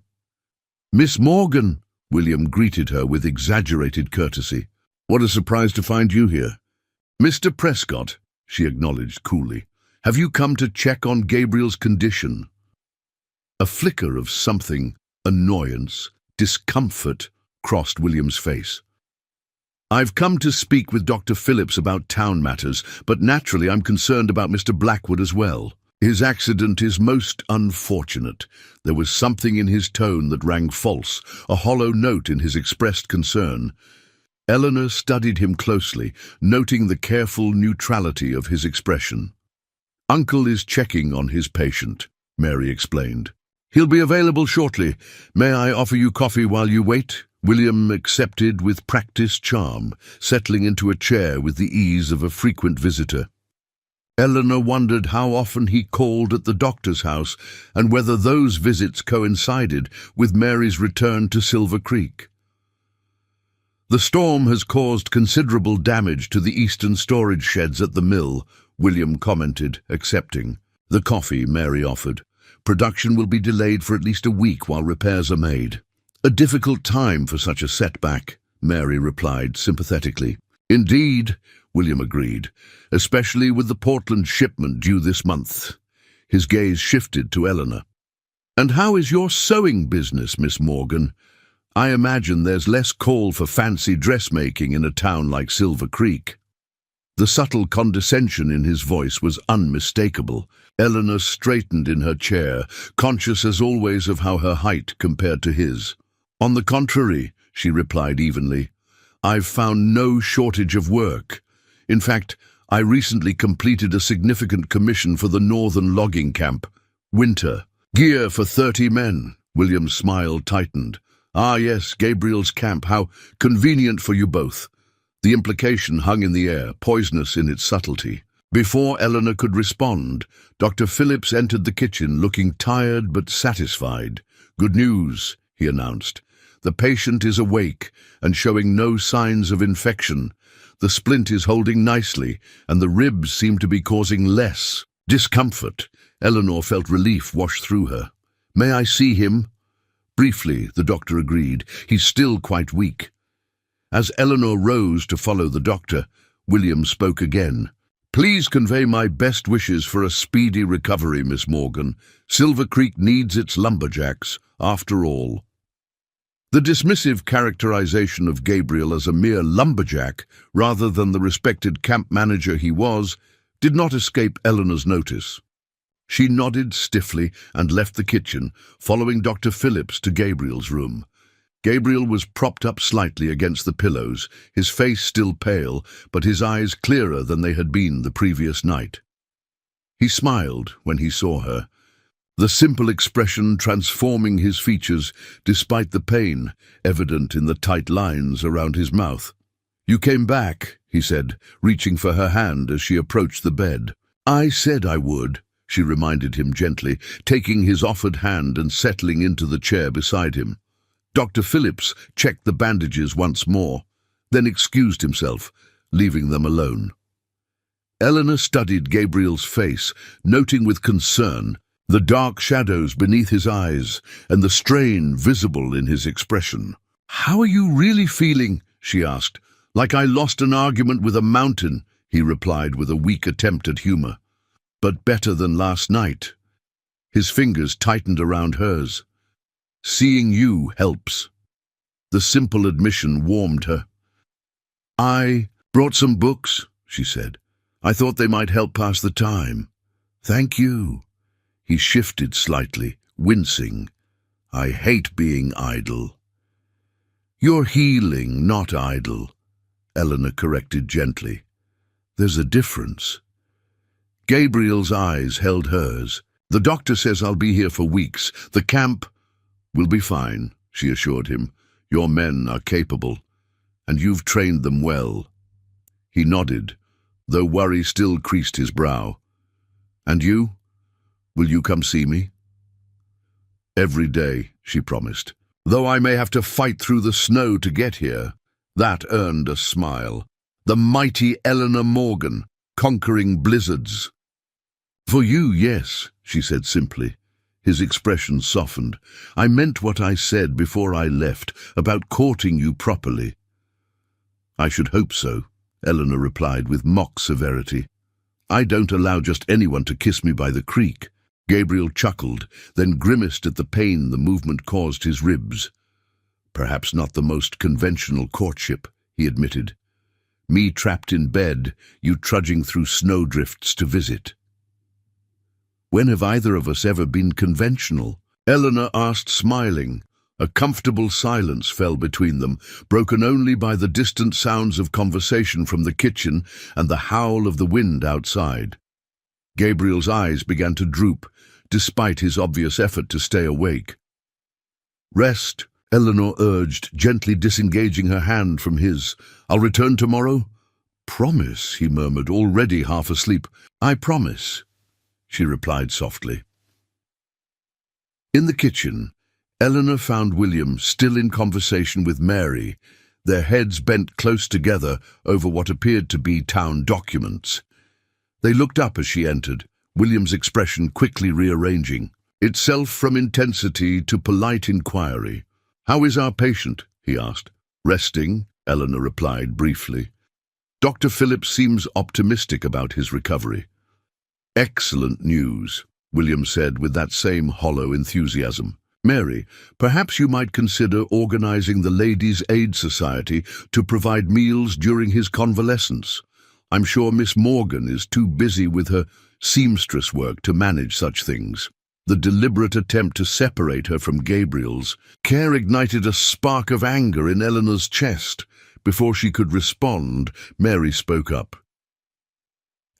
"Miss Morgan," William greeted her with exaggerated courtesy. "What a surprise to find you here." "Mr. Prescott," she acknowledged coolly. "Have you come to check on Gabriel's condition?" A flicker of something, annoyance, discomfort, crossed William's face. "I've come to speak with Dr. Phillips about town matters, but naturally I'm concerned about Mr. Blackwood as well. His accident is most unfortunate." There was something in his tone that rang false, a hollow note in his expressed concern. Eleanor studied him closely, noting the careful neutrality of his expression. "Uncle is checking on his patient," Mary explained. "He'll be available shortly. May I offer you coffee while you wait?" William accepted with practiced charm, settling into a chair with the ease of a frequent visitor. Eleanor wondered how often he called at the doctor's house and whether those visits coincided with Mary's return to Silver Creek. "The storm has caused considerable damage to the eastern storage sheds at the mill," William commented, accepting the coffee Mary offered. "Production will be delayed for at least a week while repairs are made." "A difficult time for such a setback," Mary replied sympathetically. "Indeed," William agreed, "especially with the Portland shipment due this month." His gaze shifted to Eleanor. "And how is your sewing business, Miss Morgan? I imagine there's less call for fancy dressmaking in a town like Silver Creek." The subtle condescension in his voice was unmistakable. Eleanor straightened in her chair, conscious as always of how her height compared to his. "On the contrary," she replied evenly, "I've found no shortage of work. In fact, I recently completed a significant commission for the northern logging camp. Winter. Gear for 30 men. William's smile tightened. "Ah, yes, Gabriel's camp. How convenient for you both." The implication hung in the air, poisonous in its subtlety. Before Eleanor could respond, Dr. Phillips entered the kitchen, looking tired but satisfied. "Good news," he announced. "The patient is awake and showing no signs of infection. The splint is holding nicely, and the ribs seem to be causing less discomfort." Eleanor felt relief wash through her. "May I see him?" Briefly, the doctor agreed. "He's still quite weak." As Eleanor rose to follow the doctor, William spoke again. "Please convey my best wishes for a speedy recovery, Miss Morgan. Silver Creek needs its lumberjacks, after all." The dismissive characterization of Gabriel as a mere lumberjack, rather than the respected camp manager he was, did not escape Eleanor's notice. She nodded stiffly and left the kitchen, following Dr. Phillips to Gabriel's room. Gabriel was propped up slightly against the pillows, his face still pale, but his eyes clearer than they had been the previous night. He smiled when he saw her, the simple expression transforming his features despite the pain evident in the tight lines around his mouth. "You came back," he said, reaching for her hand as she approached the bed. "I said I would," she reminded him gently, taking his offered hand and settling into the chair beside him. Dr. Phillips checked the bandages once more, then excused himself, leaving them alone. Eleanor studied Gabriel's face, noting with concern the dark shadows beneath his eyes and the strain visible in his expression. "How are you really feeling?" she asked. "Like I lost an argument with a mountain," he replied with a weak attempt at humor. "But better than last night." His fingers tightened around hers. "Seeing you helps." The simple admission warmed her. "I brought some books," she said. "I thought they might help pass the time." "Thank you." He shifted slightly, wincing. "I hate being idle." "You're healing, not idle," Eleanor corrected gently. "There's a difference." Gabriel's eyes held hers. "The doctor says I'll be here for weeks. The camp will be fine," she assured him. "Your men are capable, and you've trained them well." He nodded, though worry still creased his brow. "And you? Will you come see me?" "Every day," she promised. "Though I may have to fight through the snow to get here." That earned a smile. The mighty Eleanor Morgan, conquering blizzards. "For you, yes," she said simply. His expression softened. "I meant what I said before I left, about courting you properly." "I should hope so," Eleanor replied with mock severity. "I don't allow just anyone to kiss me by the creek." Gabriel chuckled, then grimaced at the pain the movement caused his ribs. "Perhaps not the most conventional courtship," he admitted. "Me trapped in bed, you trudging through snowdrifts to visit." "When have either of us ever been conventional?" Eleanor asked, smiling. A comfortable silence fell between them, broken only by the distant sounds of conversation from the kitchen and the howl of the wind outside. Gabriel's eyes began to droop, despite his obvious effort to stay awake. "Rest," Eleanor urged, gently disengaging her hand from his. "I'll return tomorrow." "Promise," he murmured, already half asleep. "I promise," she replied softly. In the kitchen, Eleanor found William still in conversation with Mary, their heads bent close together over what appeared to be town documents. They looked up as she entered, William's expression quickly rearranging itself from intensity to polite inquiry. "How is our patient?" he asked. "Resting," Eleanor replied briefly. "Dr. Phillips seems optimistic about his recovery." "Excellent news," William said with that same hollow enthusiasm. "Mary, perhaps you might consider organizing the Ladies' Aid Society to provide meals during his convalescence. I'm sure Miss Morgan is too busy with her seamstress work to manage such things." The deliberate attempt to separate her from Gabriel's care ignited a spark of anger in Eleanor's chest. Before she could respond, Mary spoke up.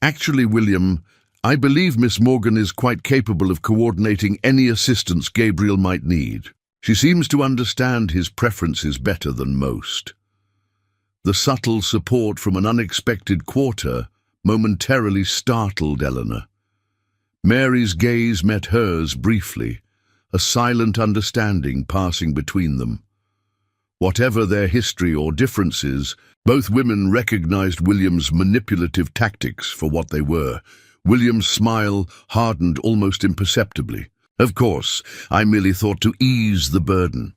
"Actually, William, I believe Miss Morgan is quite capable of coordinating any assistance Gabriel might need. She seems to understand his preferences better than most." The subtle support from an unexpected quarter momentarily startled Eleanor. Mary's gaze met hers briefly, a silent understanding passing between them. Whatever their history or differences, both women recognized William's manipulative tactics for what they were. William's smile hardened almost imperceptibly. "Of course, I merely thought to ease the burden."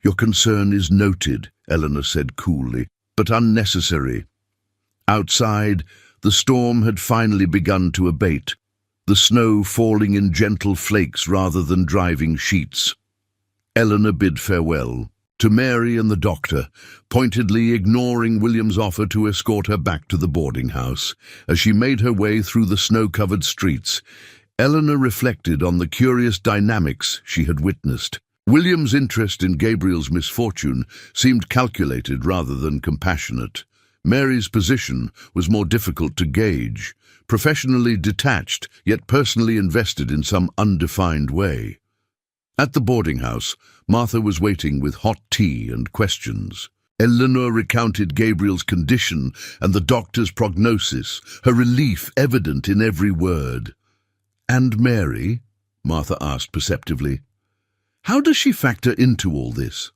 "Your concern is noted," Eleanor said coolly, "but unnecessary." Outside, the storm had finally begun to abate, the snow falling in gentle flakes rather than driving sheets. Eleanor bid farewell to Mary and the doctor, pointedly ignoring William's offer to escort her back to the boarding house. As she made her way through the snow-covered streets, Eleanor reflected on the curious dynamics she had witnessed. William's interest in Gabriel's misfortune seemed calculated rather than compassionate. Mary's position was more difficult to gauge, professionally detached, yet personally invested in some undefined way. At the boarding house, Martha was waiting with hot tea and questions. Eleanor recounted Gabriel's condition and the doctor's prognosis, her relief evident in every word. "And Mary?" Martha asked perceptively. "How does she factor into all this?"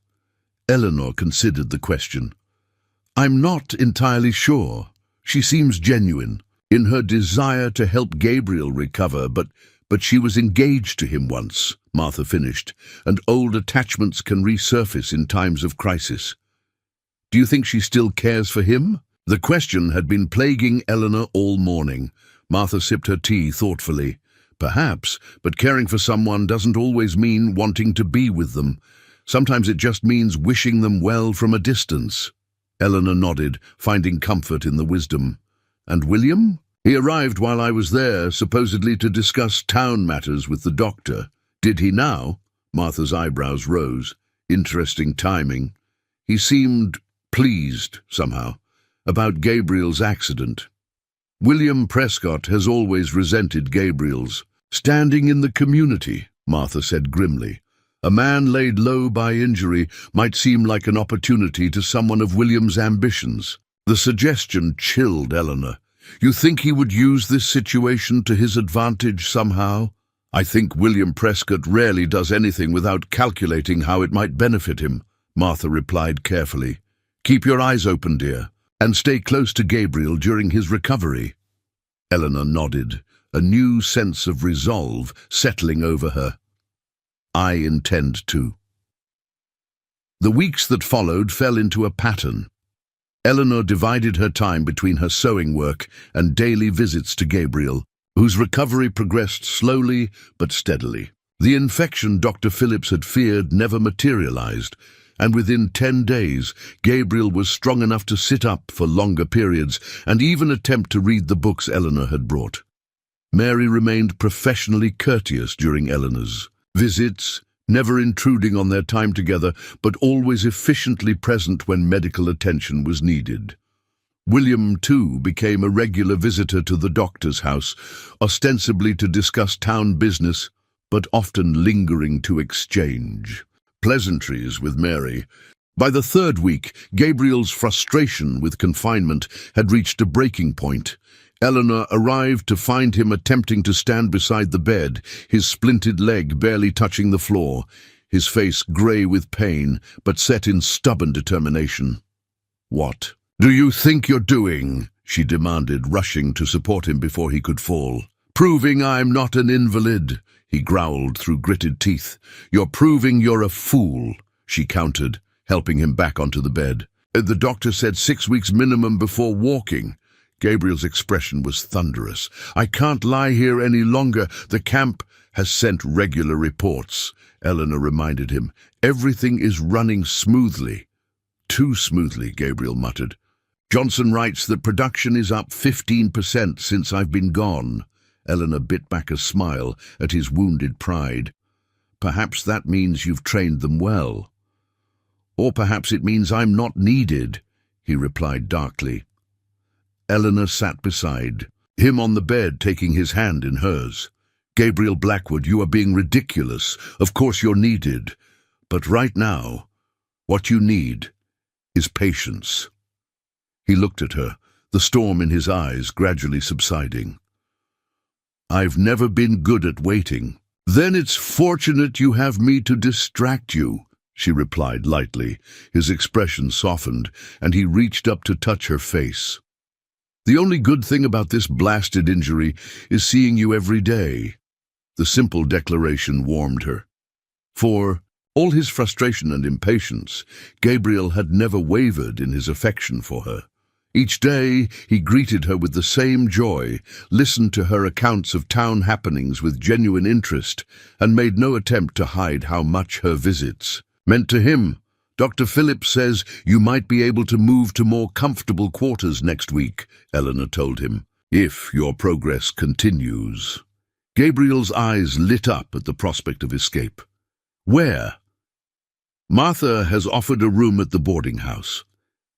Eleanor considered the question. "I'm not entirely sure. She seems genuine in her desire to help Gabriel recover, but she was engaged to him once," Martha finished, "and old attachments can resurface in times of crisis." "Do you think she still cares for him?" The question had been plaguing Eleanor all morning. Martha sipped her tea thoughtfully. "Perhaps, but caring for someone doesn't always mean wanting to be with them. Sometimes it just means wishing them well from a distance." Eleanor nodded, finding comfort in the wisdom. "And William? He arrived while I was there, supposedly to discuss town matters with the doctor. Did he now?" Martha's eyebrows rose. Interesting timing. "He seemed pleased, somehow, about Gabriel's accident." "William Prescott has always resented Gabriel's standing in the community," Martha said grimly. "A man laid low by injury might seem like an opportunity to someone of William's ambitions." The suggestion chilled Eleanor. "You think he would use this situation to his advantage somehow?" "I think William Prescott rarely does anything without calculating how it might benefit him," Martha replied carefully. "Keep your eyes open, dear, and stay close to Gabriel during his recovery." Eleanor nodded, a new sense of resolve settling over her. "I intend to." The weeks that followed fell into a pattern. Eleanor divided her time between her sewing work and daily visits to Gabriel, whose recovery progressed slowly but steadily. The infection Dr. Phillips had feared never materialized, and within 10 days, Gabriel was strong enough to sit up for longer periods and even attempt to read the books Eleanor had brought. Mary remained professionally courteous during Eleanor's visits, never intruding on their time together, but always efficiently present when medical attention was needed. William, too, became a regular visitor to the doctor's house, ostensibly to discuss town business, but often lingering to exchange pleasantries with Mary. By the third week, Gabriel's frustration with confinement had reached a breaking point. Eleanor arrived to find him attempting to stand beside the bed, his splinted leg barely touching the floor, his face grey with pain, but set in stubborn determination. "What do you think you're doing?" she demanded, rushing to support him before he could fall. "Proving I'm not an invalid," he growled through gritted teeth. "You're proving you're a fool," she countered, helping him back onto the bed. "The doctor said 6 weeks minimum before walking." Gabriel's expression was thunderous. "I can't lie here any longer. The camp has sent regular reports," Eleanor reminded him. "Everything is running smoothly." "Too smoothly," Gabriel muttered. "Johnson writes that production is up 15% since I've been gone." Eleanor bit back a smile at his wounded pride. "Perhaps that means you've trained them well." "Or perhaps it means I'm not needed," he replied darkly. Eleanor sat beside him on the bed, taking his hand in hers. "Gabriel Blackwood, you are being ridiculous. Of course you're needed. But right now, what you need is patience." He looked at her, the storm in his eyes gradually subsiding. "I've never been good at waiting." "Then it's fortunate you have me to distract you," she replied lightly. His expression softened, and he reached up to touch her face. "The only good thing about this blasted injury is seeing you every day." The simple declaration warmed her. For all his frustration and impatience, Gabriel had never wavered in his affection for her. Each day he greeted her with the same joy, listened to her accounts of town happenings with genuine interest, and made no attempt to hide how much her visits meant to him. "Dr. Phillips says you might be able to move to more comfortable quarters next week," Eleanor told him, "if your progress continues." Gabriel's eyes lit up at the prospect of escape. "Where?" "Martha has offered a room at the boarding house.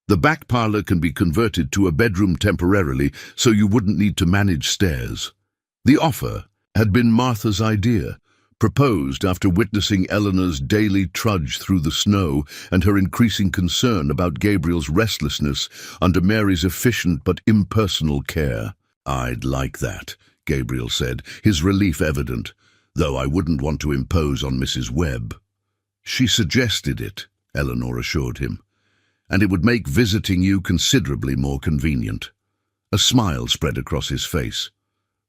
The back parlor can be converted to a bedroom temporarily, so you wouldn't need to manage stairs." The offer had been Martha's idea, proposed after witnessing Eleanor's daily trudge through the snow and her increasing concern about Gabriel's restlessness under Mary's efficient but impersonal care. "I'd like that," Gabriel said, his relief evident, "though I wouldn't want to impose on Mrs. Webb." "She suggested it," Eleanor assured him, "and it would make visiting you considerably more convenient." A smile spread across his face.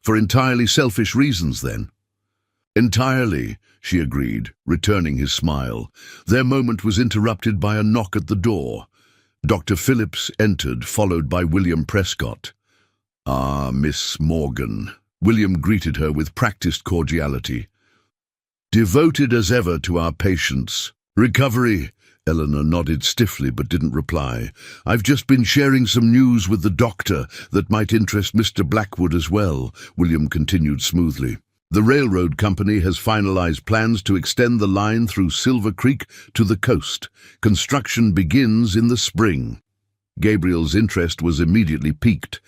"For entirely selfish reasons, then?" "Entirely," she agreed, returning his smile. Their moment was interrupted by a knock at the door. Dr. Phillips entered, followed by William Prescott. "Ah, Miss Morgan." William greeted her with practiced cordiality. "Devoted as ever to our patients. Recovery?" Eleanor nodded stiffly but didn't reply. "I've just been sharing some news with the doctor that might interest Mr. Blackwood as well," William continued smoothly. "The railroad company has finalized plans to extend the line through Silver Creek to the coast. Construction begins in the spring." Gabriel's interest was immediately piqued.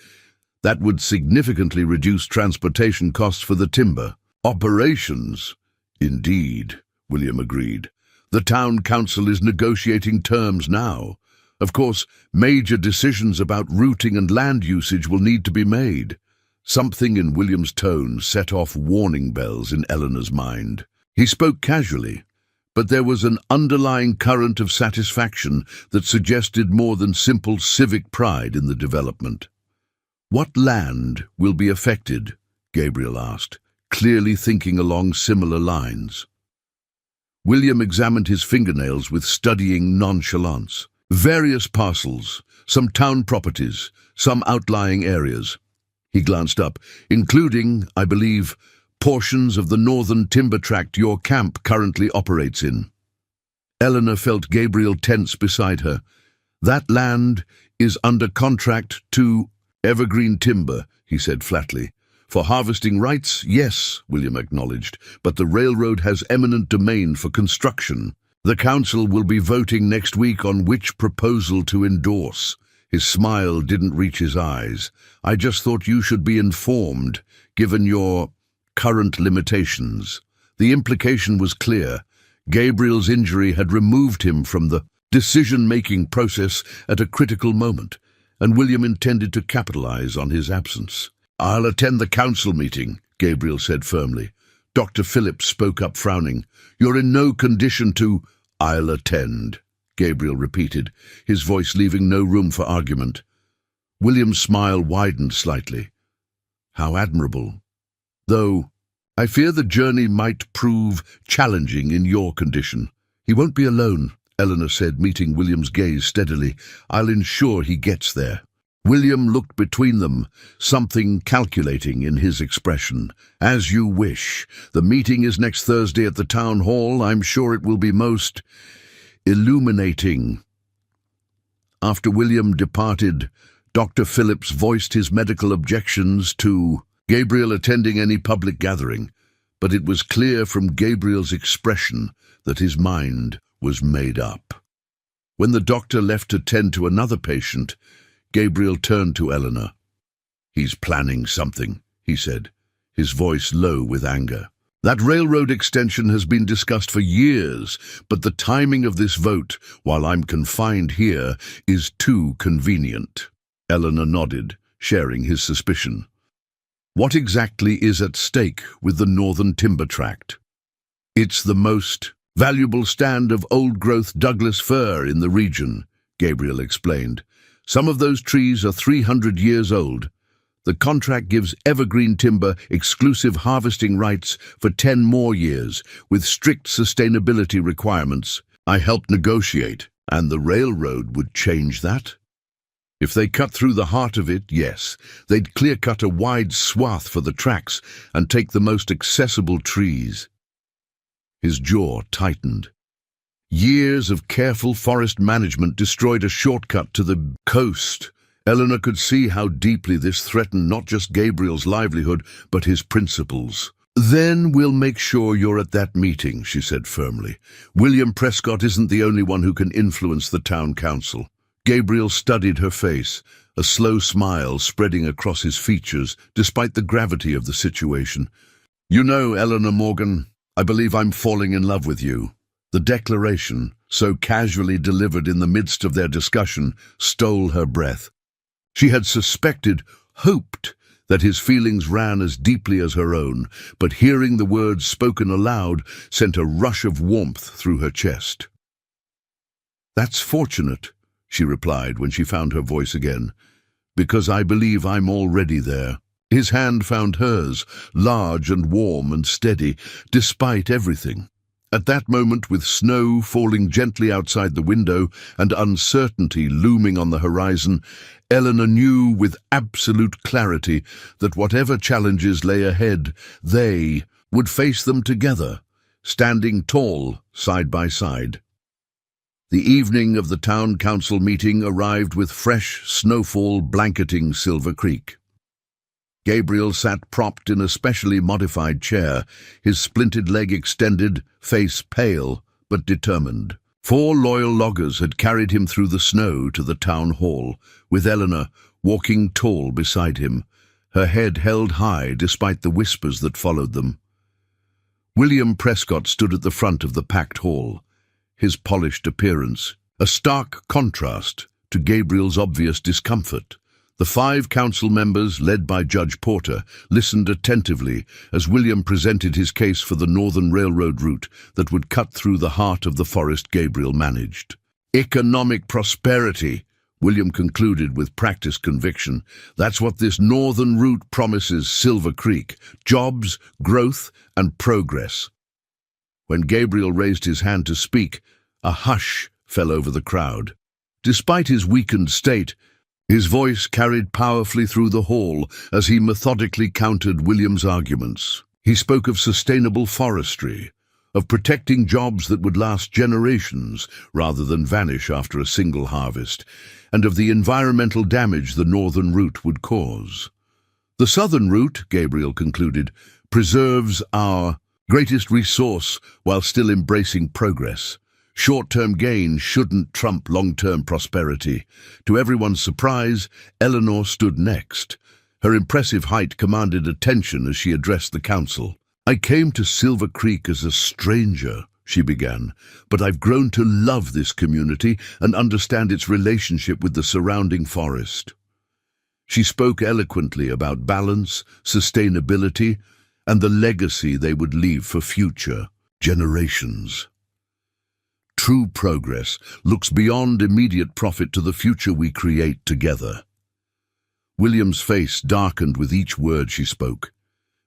That would significantly reduce transportation costs for the timber. "Operations?" "Indeed," William agreed. "The town council is negotiating terms now. Of course, major decisions about routing and land usage will need to be made." Something in William's tone set off warning bells in Eleanor's mind. He spoke casually, but there was an underlying current of satisfaction that suggested more than simple civic pride in the development. "What land will be affected?" Gabriel asked, clearly thinking along similar lines. William examined his fingernails with studying nonchalance. "Various parcels, some town properties, some outlying areas." He glanced up, "including, I believe, portions of the northern timber tract your camp currently operates in." Eleanor felt Gabriel tense beside her. "That land is under contract to Evergreen Timber," he said flatly. "For harvesting rights, yes," William acknowledged, "but the railroad has eminent domain for construction. The council will be voting next week on which proposal to endorse." His smile didn't reach his eyes. "I just thought you should be informed, given your current limitations." The implication was clear. Gabriel's injury had removed him from the decision-making process at a critical moment, and William intended to capitalize on his absence. "I'll attend the council meeting," Gabriel said firmly. Dr. Phillips spoke up, frowning. "You're in no condition to—" "I'll attend," Gabriel repeated, his voice leaving no room for argument. William's smile widened slightly. "How admirable. Though I fear the journey might prove challenging in your condition." "He won't be alone," Eleanor said, meeting William's gaze steadily. "I'll ensure he gets there." William looked between them, something calculating in his expression. "As you wish. The meeting is next Thursday at the town hall. I'm sure it will be most illuminating." After William departed, Dr. Phillips voiced his medical objections to Gabriel attending any public gathering, but it was clear from Gabriel's expression that his mind was made up. When the doctor left to tend to another patient, Gabriel turned to Eleanor. "He's planning something," he said, his voice low with anger. "That railroad extension has been discussed for years, but the timing of this vote, while I'm confined here, is too convenient." Eleanor nodded, sharing his suspicion. "What exactly is at stake with the Northern Timber Tract?" "It's the most valuable stand of old-growth Douglas fir in the region," Gabriel explained. "Some of those trees are 300 years old. The contract gives evergreen timber exclusive harvesting rights for 10 more years, with strict sustainability requirements. I helped negotiate, and the railroad would change that. If they cut through the heart of it, yes, they'd clear-cut a wide swath for the tracks and take the most accessible trees." His jaw tightened. Years of careful forest management destroyed a shortcut to the coast. Eleanor could see how deeply this threatened not just Gabriel's livelihood, but his principles. "Then we'll make sure you're at that meeting," she said firmly. "William Prescott isn't the only one who can influence the town council." Gabriel studied her face, a slow smile spreading across his features, despite the gravity of the situation. "You know, Eleanor Morgan, I believe I'm falling in love with you." The declaration, so casually delivered in the midst of their discussion, stole her breath. She had suspected, hoped, that his feelings ran as deeply as her own, but hearing the words spoken aloud sent a rush of warmth through her chest. "That's fortunate," she replied when she found her voice again, "because I believe I'm already there." His hand found hers, large and warm and steady, despite everything. At that moment, with snow falling gently outside the window and uncertainty looming on the horizon, Eleanor knew with absolute clarity that whatever challenges lay ahead, they would face them together, standing tall, side by side. The evening of the town council meeting arrived with fresh snowfall blanketing Silver Creek. Gabriel sat propped in a specially modified chair, his splinted leg extended, face pale but determined. 4 loyal loggers had carried him through the snow to the town hall, with Eleanor walking tall beside him, her head held high despite the whispers that followed them. William Prescott stood at the front of the packed hall, his polished appearance a stark contrast to Gabriel's obvious discomfort. The 5 council members, led by Judge Porter, listened attentively as William presented his case for the Northern Railroad route that would cut through the heart of the forest Gabriel managed. "Economic prosperity," William concluded with practiced conviction. "That's what this Northern route promises Silver Creek: jobs, growth, and progress." When Gabriel raised his hand to speak, a hush fell over the crowd. Despite his weakened state, his voice carried powerfully through the hall as he methodically countered William's arguments. He spoke of sustainable forestry, of protecting jobs that would last generations rather than vanish after a single harvest, and of the environmental damage the northern route would cause. "The southern route," Gabriel concluded, "preserves our greatest resource while still embracing progress. Short-term gain shouldn't trump long-term prosperity." To everyone's surprise, Eleanor stood next. Her impressive height commanded attention as she addressed the council. "I came to Silver Creek as a stranger," she began, "but I've grown to love this community and understand its relationship with the surrounding forest." She spoke eloquently about balance, sustainability, and the legacy they would leave for future generations. True progress looks beyond immediate profit to the future we create together. William's face darkened with each word she spoke.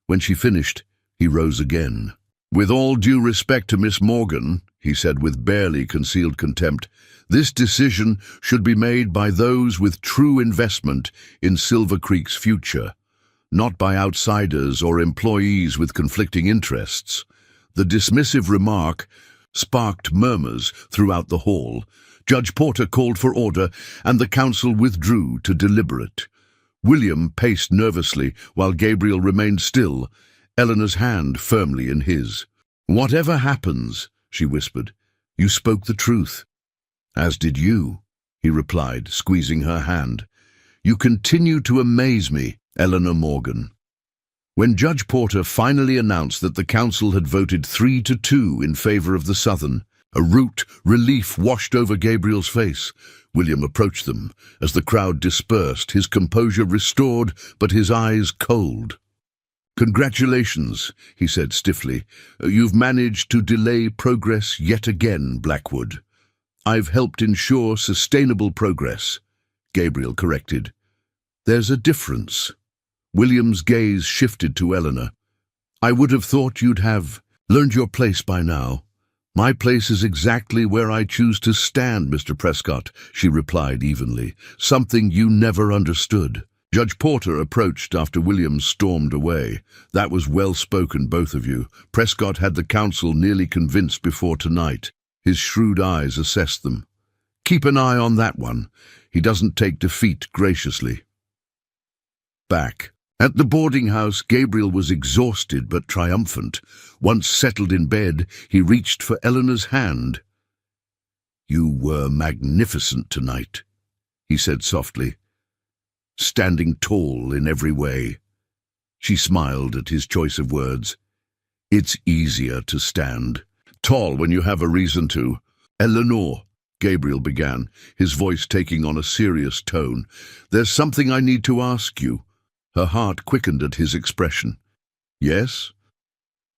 When she finished, he rose again. "With all due respect to Miss Morgan," he said with barely concealed contempt, "this decision should be made by those with true investment in Silver Creek's future, not by outsiders or employees with conflicting interests." The dismissive remark sparked murmurs throughout the hall. Judge Porter called for order, and the council withdrew to deliberate. William paced nervously while Gabriel remained still, Eleanor's hand firmly in his. "Whatever happens," she whispered, "you spoke the truth." "As did you," he replied, squeezing her hand. "You continue to amaze me, Eleanor Morgan." When Judge Porter finally announced that the council had voted 3-2 in favor of the Southern, a root relief washed over Gabriel's face. William approached them. As the crowd dispersed, his composure restored, but his eyes cold. "Congratulations," he said stiffly. "You've managed to delay progress yet again, Blackwood." "I've helped ensure sustainable progress," Gabriel corrected. "There's a difference." William's gaze shifted to Eleanor. "I would have thought you'd have learned your place by now." "My place is exactly where I choose to stand, Mr. Prescott," she replied evenly, "something you never understood." Judge Porter approached after William stormed away. "That was well spoken, both of you. Prescott had the council nearly convinced before tonight." His shrewd eyes assessed them. "Keep an eye on that one. He doesn't take defeat graciously." Back at the boarding house, Gabriel was exhausted but triumphant. Once settled in bed, he reached for Eleanor's hand. "You were magnificent tonight," he said softly, "standing tall in every way." She smiled at his choice of words. "It's easier to stand tall when you have a reason to." "Eleanor," Gabriel began, his voice taking on a serious tone, "there's something I need to ask you." Her heart quickened at his expression. "Yes?"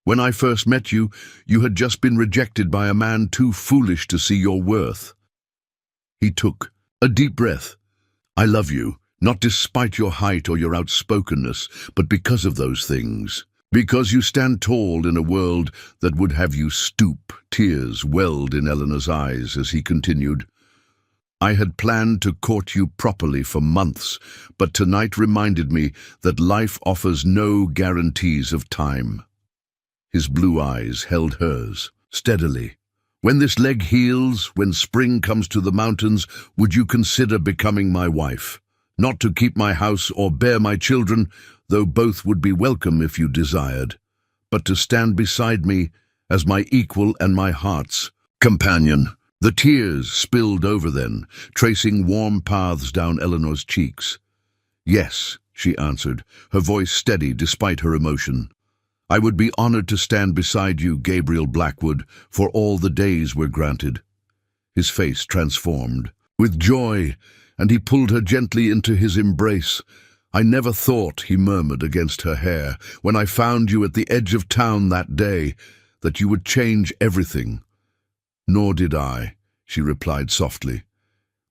"When I first met you, you had just been rejected by a man too foolish to see your worth." He took a deep breath. "I love you, not despite your height or your outspokenness, but because of those things. Because you stand tall in a world that would have you stoop." Tears welled in Eleanor's eyes as he continued. "I had planned to court you properly for months, but tonight reminded me that life offers no guarantees of time." His blue eyes held hers steadily. "When this leg heals, when spring comes to the mountains, would you consider becoming my wife? Not to keep my house or bear my children, though both would be welcome if you desired, but to stand beside me as my equal and my heart's companion." The tears spilled over then, tracing warm paths down Eleanor's cheeks. "Yes," she answered, her voice steady despite her emotion. "I would be honored to stand beside you, Gabriel Blackwood, for all the days we're granted." His face transformed with joy, and he pulled her gently into his embrace. "I never thought," he murmured against her hair, "when I found you at the edge of town that day, that you would change everything." "Nor did I," she replied softly.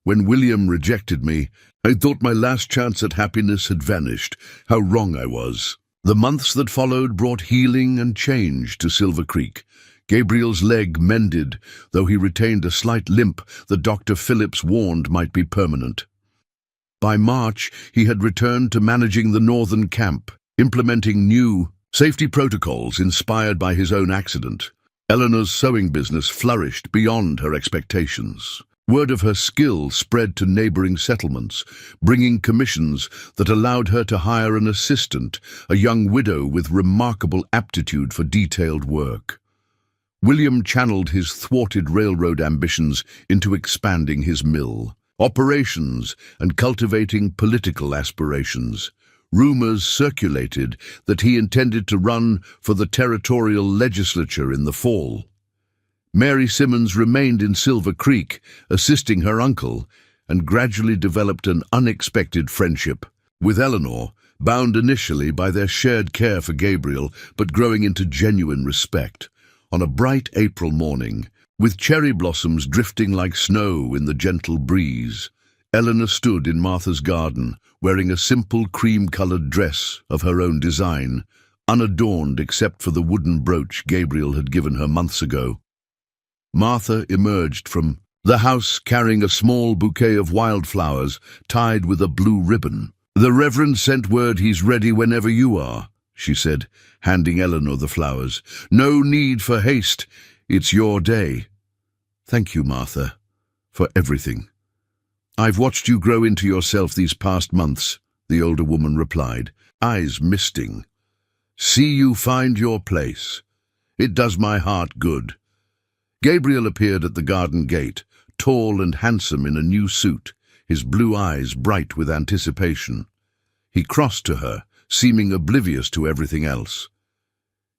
"When William rejected me, I thought my last chance at happiness had vanished. How wrong I was." The months that followed brought healing and change to Silver Creek. Gabriel's leg mended, though he retained a slight limp that Dr. Phillips warned might be permanent. By March, he had returned to managing the northern camp, implementing new safety protocols inspired by his own accident. Eleanor's sewing business flourished beyond her expectations. Word of her skill spread to neighboring settlements, bringing commissions that allowed her to hire an assistant, a young widow with remarkable aptitude for detailed work. William channeled his thwarted railroad ambitions into expanding his mill, operations, and cultivating political aspirations. Rumors circulated that he intended to run for the territorial legislature in the fall. Mary Simmons remained in Silver Creek, assisting her uncle, and gradually developed an unexpected friendship with Eleanor, bound initially by their shared care for Gabriel, but growing into genuine respect. On a bright April morning, with cherry blossoms drifting like snow in the gentle breeze, Eleanor stood in Martha's garden, wearing a simple cream-colored dress of her own design, unadorned except for the wooden brooch Gabriel had given her months ago. Martha emerged from the house carrying a small bouquet of wildflowers tied with a blue ribbon. "The Reverend sent word he's ready whenever you are," she said, handing Eleanor the flowers. "No need for haste. It's your day." "Thank you, Martha, for everything. I've watched you grow into yourself these past months," the older woman replied, eyes misting. "See you find your place. It does my heart good." Gabriel appeared at the garden gate, tall and handsome in a new suit, his blue eyes bright with anticipation. He crossed to her, seeming oblivious to everything else.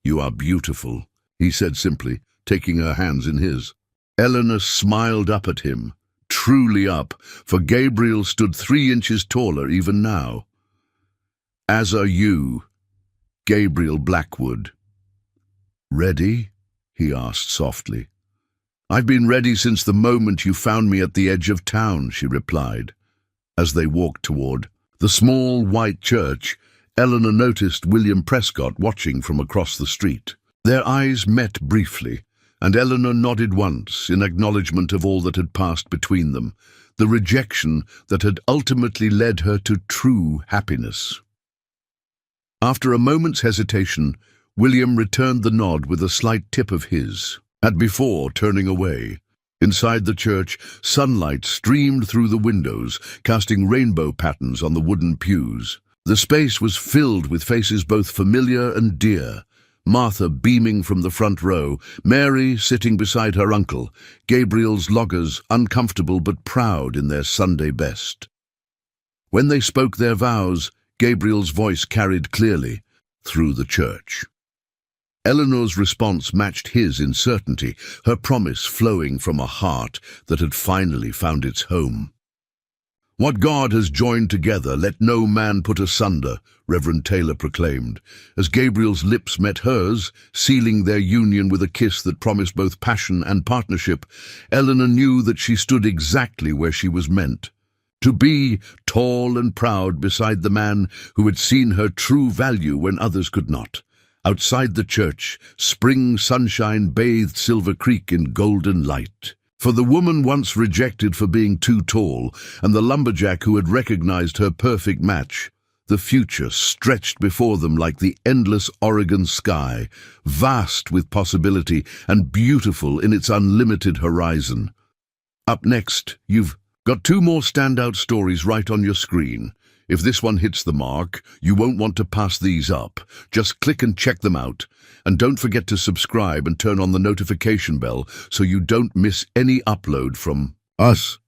"You are beautiful," he said simply, taking her hands in his. Eleanor smiled up at him, truly up, for Gabriel stood 3 inches taller even now. "As are you, Gabriel Blackwood." "Ready?" he asked softly. "I've been ready since the moment you found me at the edge of town," she replied. As they walked toward the small white church, Eleanor noticed William Prescott watching from across the street. Their eyes met briefly, and Eleanor nodded once in acknowledgement of all that had passed between them, the rejection that had ultimately led her to true happiness. After a moment's hesitation, William returned the nod with a slight tip of his, before turning away. Inside the church, sunlight streamed through the windows, casting rainbow patterns on the wooden pews. The space was filled with faces both familiar and dear. Martha beaming from the front row, Mary sitting beside her uncle, Gabriel's loggers uncomfortable but proud in their Sunday best. When they spoke their vows, Gabriel's voice carried clearly through the church. Eleanor's response matched his in certainty, her promise flowing from a heart that had finally found its home. "What God has joined together, let no man put asunder," Reverend Taylor proclaimed, as Gabriel's lips met hers, sealing their union with a kiss that promised both passion and partnership. Eleanor knew that she stood exactly where she was meant, to be tall and proud beside the man who had seen her true value when others could not. Outside the church, spring sunshine bathed Silver Creek in golden light. For the woman once rejected for being too tall, and the lumberjack who had recognized her perfect match, the future stretched before them like the endless Oregon sky, vast with possibility and beautiful in its unlimited horizon. Up next, you've got 2 more standout stories right on your screen. If this one hits the mark, you won't want to pass these up. Just click and check them out. And don't forget to subscribe and turn on the notification bell so you don't miss any upload from us.